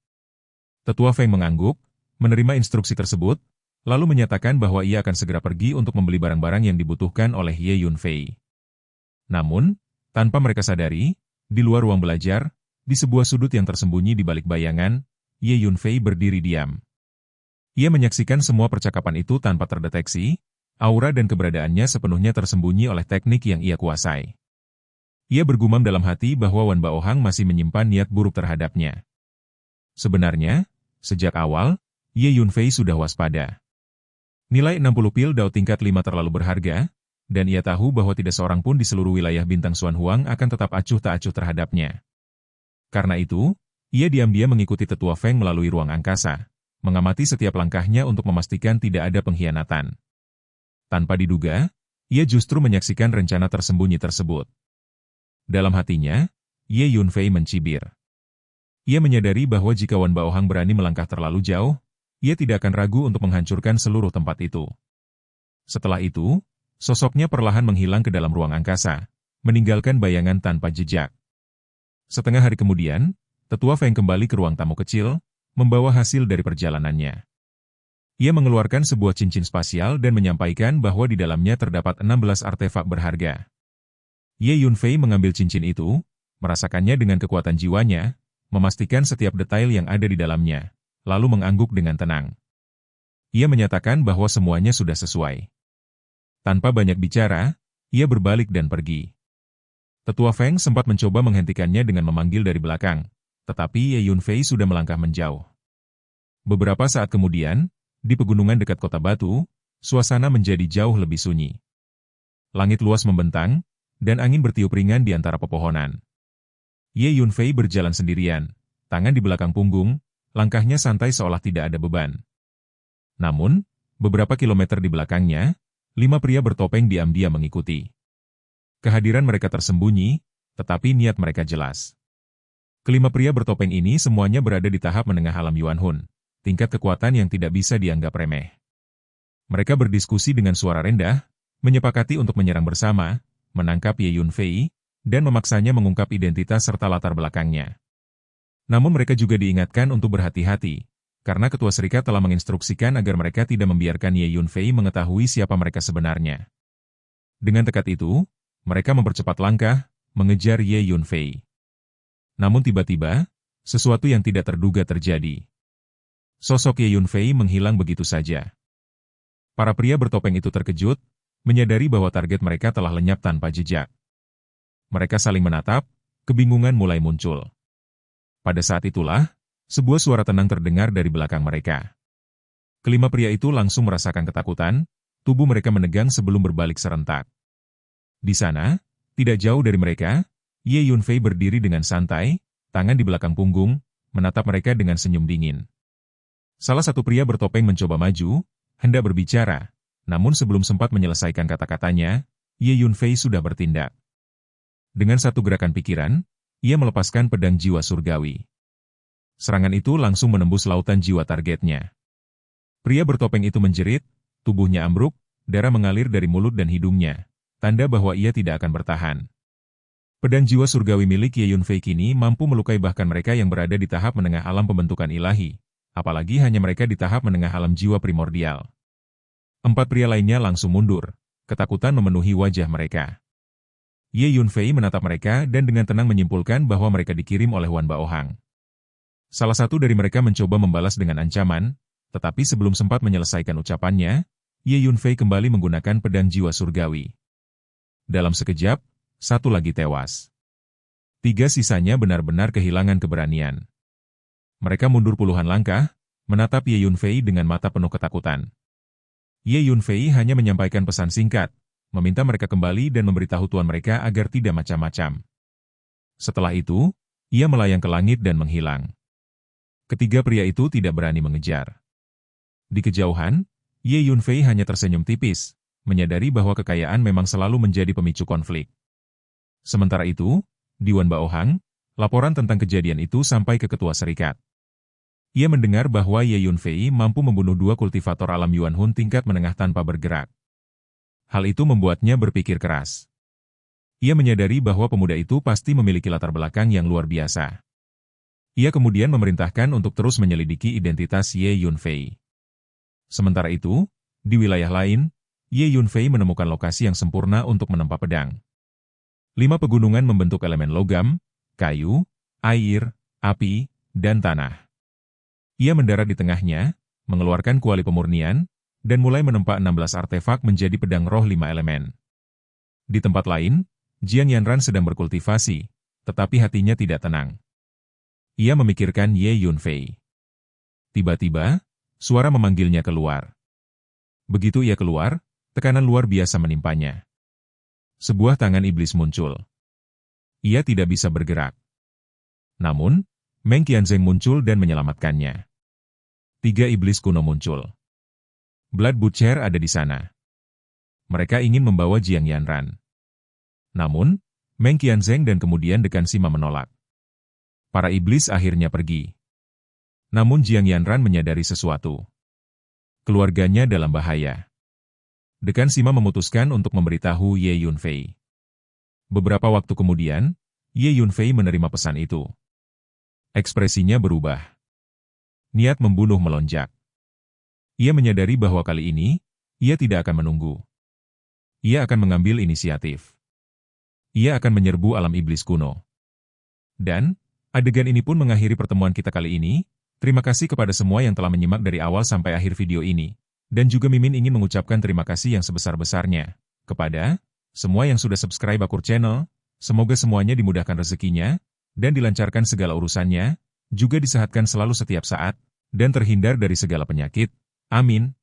Tetua Feng mengangguk, menerima instruksi tersebut, lalu menyatakan bahwa ia akan segera pergi untuk membeli barang-barang yang dibutuhkan oleh Ye Yunfei. Namun, tanpa mereka sadari, di luar ruang belajar, di sebuah sudut yang tersembunyi di balik bayangan, Ye Yunfei berdiri diam. Ia menyaksikan semua percakapan itu tanpa terdeteksi, aura dan keberadaannya sepenuhnya tersembunyi oleh teknik yang ia kuasai. Ia bergumam dalam hati bahwa Wan Baohang masih menyimpan niat buruk terhadapnya. Sebenarnya, sejak awal, Ye Yunfei sudah waspada. Nilai 60 pil dao tingkat 5 terlalu berharga, dan ia tahu bahwa tidak seorang pun di seluruh wilayah bintang Xuan Huang akan tetap acuh tak acuh terhadapnya. Karena itu, ia diam-diam mengikuti Tetua Feng melalui ruang angkasa, mengamati setiap langkahnya untuk memastikan tidak ada pengkhianatan. Tanpa diduga, ia justru menyaksikan rencana tersembunyi tersebut. Dalam hatinya, Ye Yunfei mencibir. Ia menyadari bahwa jika Wan Baohang berani melangkah terlalu jauh, ia tidak akan ragu untuk menghancurkan seluruh tempat itu. Setelah itu, sosoknya perlahan menghilang ke dalam ruang angkasa, meninggalkan bayangan tanpa jejak. Setengah hari kemudian, Tetua Feng kembali ke ruang tamu kecil, membawa hasil dari perjalanannya. Ia mengeluarkan sebuah cincin spasial dan menyampaikan bahwa di dalamnya terdapat 16 artefak berharga. Ye Yunfei mengambil cincin itu, merasakannya dengan kekuatan jiwanya, memastikan setiap detail yang ada di dalamnya, lalu mengangguk dengan tenang. Ia menyatakan bahwa semuanya sudah sesuai. Tanpa banyak bicara, ia berbalik dan pergi. Tetua Feng sempat mencoba menghentikannya dengan memanggil dari belakang, tetapi Ye Yunfei sudah melangkah menjauh. Beberapa saat kemudian, di pegunungan dekat kota batu, suasana menjadi jauh lebih sunyi. Langit luas membentang, dan angin bertiup ringan di antara pepohonan. Ye Yunfei berjalan sendirian, tangan di belakang punggung, langkahnya santai seolah tidak ada beban. Namun, beberapa kilometer di belakangnya, 5 pria bertopeng diam-diam mengikuti. Kehadiran mereka tersembunyi, tetapi niat mereka jelas. Kelima pria bertopeng ini semuanya berada di tahap menengah alam Yuan Hun, tingkat kekuatan yang tidak bisa dianggap remeh. Mereka berdiskusi dengan suara rendah, menyepakati untuk menyerang bersama, menangkap Ye Yunfei, dan memaksanya mengungkap identitas serta latar belakangnya. Namun mereka juga diingatkan untuk berhati-hati, karena Ketua Serikat telah menginstruksikan agar mereka tidak membiarkan Ye Yunfei mengetahui siapa mereka sebenarnya. Dengan tekad itu, mereka mempercepat langkah, mengejar Ye Yunfei. Namun tiba-tiba, sesuatu yang tidak terduga terjadi. Sosok Ye Yunfei menghilang begitu saja. Para pria bertopeng itu terkejut, menyadari bahwa target mereka telah lenyap tanpa jejak. Mereka saling menatap, kebingungan mulai muncul. Pada saat itulah, sebuah suara tenang terdengar dari belakang mereka. Kelima pria itu langsung merasakan ketakutan, tubuh mereka menegang sebelum berbalik serentak. Di sana, tidak jauh dari mereka, Ye Yunfei berdiri dengan santai, tangan di belakang punggung, menatap mereka dengan senyum dingin. Salah satu pria bertopeng mencoba maju, hendak berbicara, namun sebelum sempat menyelesaikan kata-katanya, Ye Yunfei sudah bertindak. Dengan satu gerakan pikiran, ia melepaskan pedang jiwa surgawi. Serangan itu langsung menembus lautan jiwa targetnya. Pria bertopeng itu menjerit, tubuhnya ambruk, darah mengalir dari mulut dan hidungnya, tanda bahwa ia tidak akan bertahan. Pedang jiwa surgawi milik Ye Yunfei kini mampu melukai bahkan mereka yang berada di tahap menengah alam pembentukan ilahi, apalagi hanya mereka di tahap menengah alam jiwa primordial. 4 pria lainnya langsung mundur, ketakutan memenuhi wajah mereka. Ye Yunfei menatap mereka dan dengan tenang menyimpulkan bahwa mereka dikirim oleh Wan Baohang. Salah satu dari mereka mencoba membalas dengan ancaman, tetapi sebelum sempat menyelesaikan ucapannya, Ye Yunfei kembali menggunakan pedang jiwa surgawi. Dalam sekejap, satu lagi tewas. 3 sisanya benar-benar kehilangan keberanian. Mereka mundur puluhan langkah, menatap Ye Yunfei dengan mata penuh ketakutan. Ye Yunfei hanya menyampaikan pesan singkat, meminta mereka kembali dan memberitahu tuan mereka agar tidak macam-macam. Setelah itu, ia melayang ke langit dan menghilang. Ketiga pria itu tidak berani mengejar. Di kejauhan, Ye Yunfei hanya tersenyum tipis, menyadari bahwa kekayaan memang selalu menjadi pemicu konflik. Sementara itu, di Wan Baohang, laporan tentang kejadian itu sampai ke Ketua Serikat. Ia mendengar bahwa Ye Yunfei mampu membunuh 2 kultivator alam Yuan Hun tingkat menengah tanpa bergerak. Hal itu membuatnya berpikir keras. Ia menyadari bahwa pemuda itu pasti memiliki latar belakang yang luar biasa. Ia kemudian memerintahkan untuk terus menyelidiki identitas Ye Yunfei. Sementara itu, di wilayah lain, Ye Yunfei menemukan lokasi yang sempurna untuk menempa pedang. 5 pegunungan membentuk elemen logam, kayu, air, api, dan tanah. Ia mendarat di tengahnya, mengeluarkan kuali pemurnian, dan mulai menempa 16 artefak menjadi pedang roh 5 elemen. Di tempat lain, Jian Yanran sedang berkultivasi, tetapi hatinya tidak tenang. Ia memikirkan Ye Yunfei. Tiba-tiba, suara memanggilnya keluar. Begitu ia keluar, tekanan luar biasa menimpanya. Sebuah tangan iblis muncul. Ia tidak bisa bergerak. Namun, Meng Qianzheng muncul dan menyelamatkannya. 3 iblis kuno muncul. Blood Butcher ada di sana. Mereka ingin membawa Jiang Yanran. Namun, Meng Qianzheng dan kemudian Dekan Sima menolak. Para iblis akhirnya pergi. Namun Jiang Yanran menyadari sesuatu. Keluarganya dalam bahaya. Dekan Sima memutuskan untuk memberitahu Ye Yunfei. Beberapa waktu kemudian, Ye Yunfei menerima pesan itu. Ekspresinya berubah. Niat membunuh melonjak. Ia menyadari bahwa kali ini, ia tidak akan menunggu. Ia akan mengambil inisiatif. Ia akan menyerbu alam iblis kuno. Dan, adegan ini pun mengakhiri pertemuan kita kali ini. Terima kasih kepada semua yang telah menyimak dari awal sampai akhir video ini. Dan juga Mimin ingin mengucapkan terima kasih yang sebesar-besarnya kepada semua yang sudah subscribe Akur Channel. Semoga semuanya dimudahkan rezekinya, dan dilancarkan segala urusannya, juga disehatkan selalu setiap saat, dan terhindar dari segala penyakit. Amin.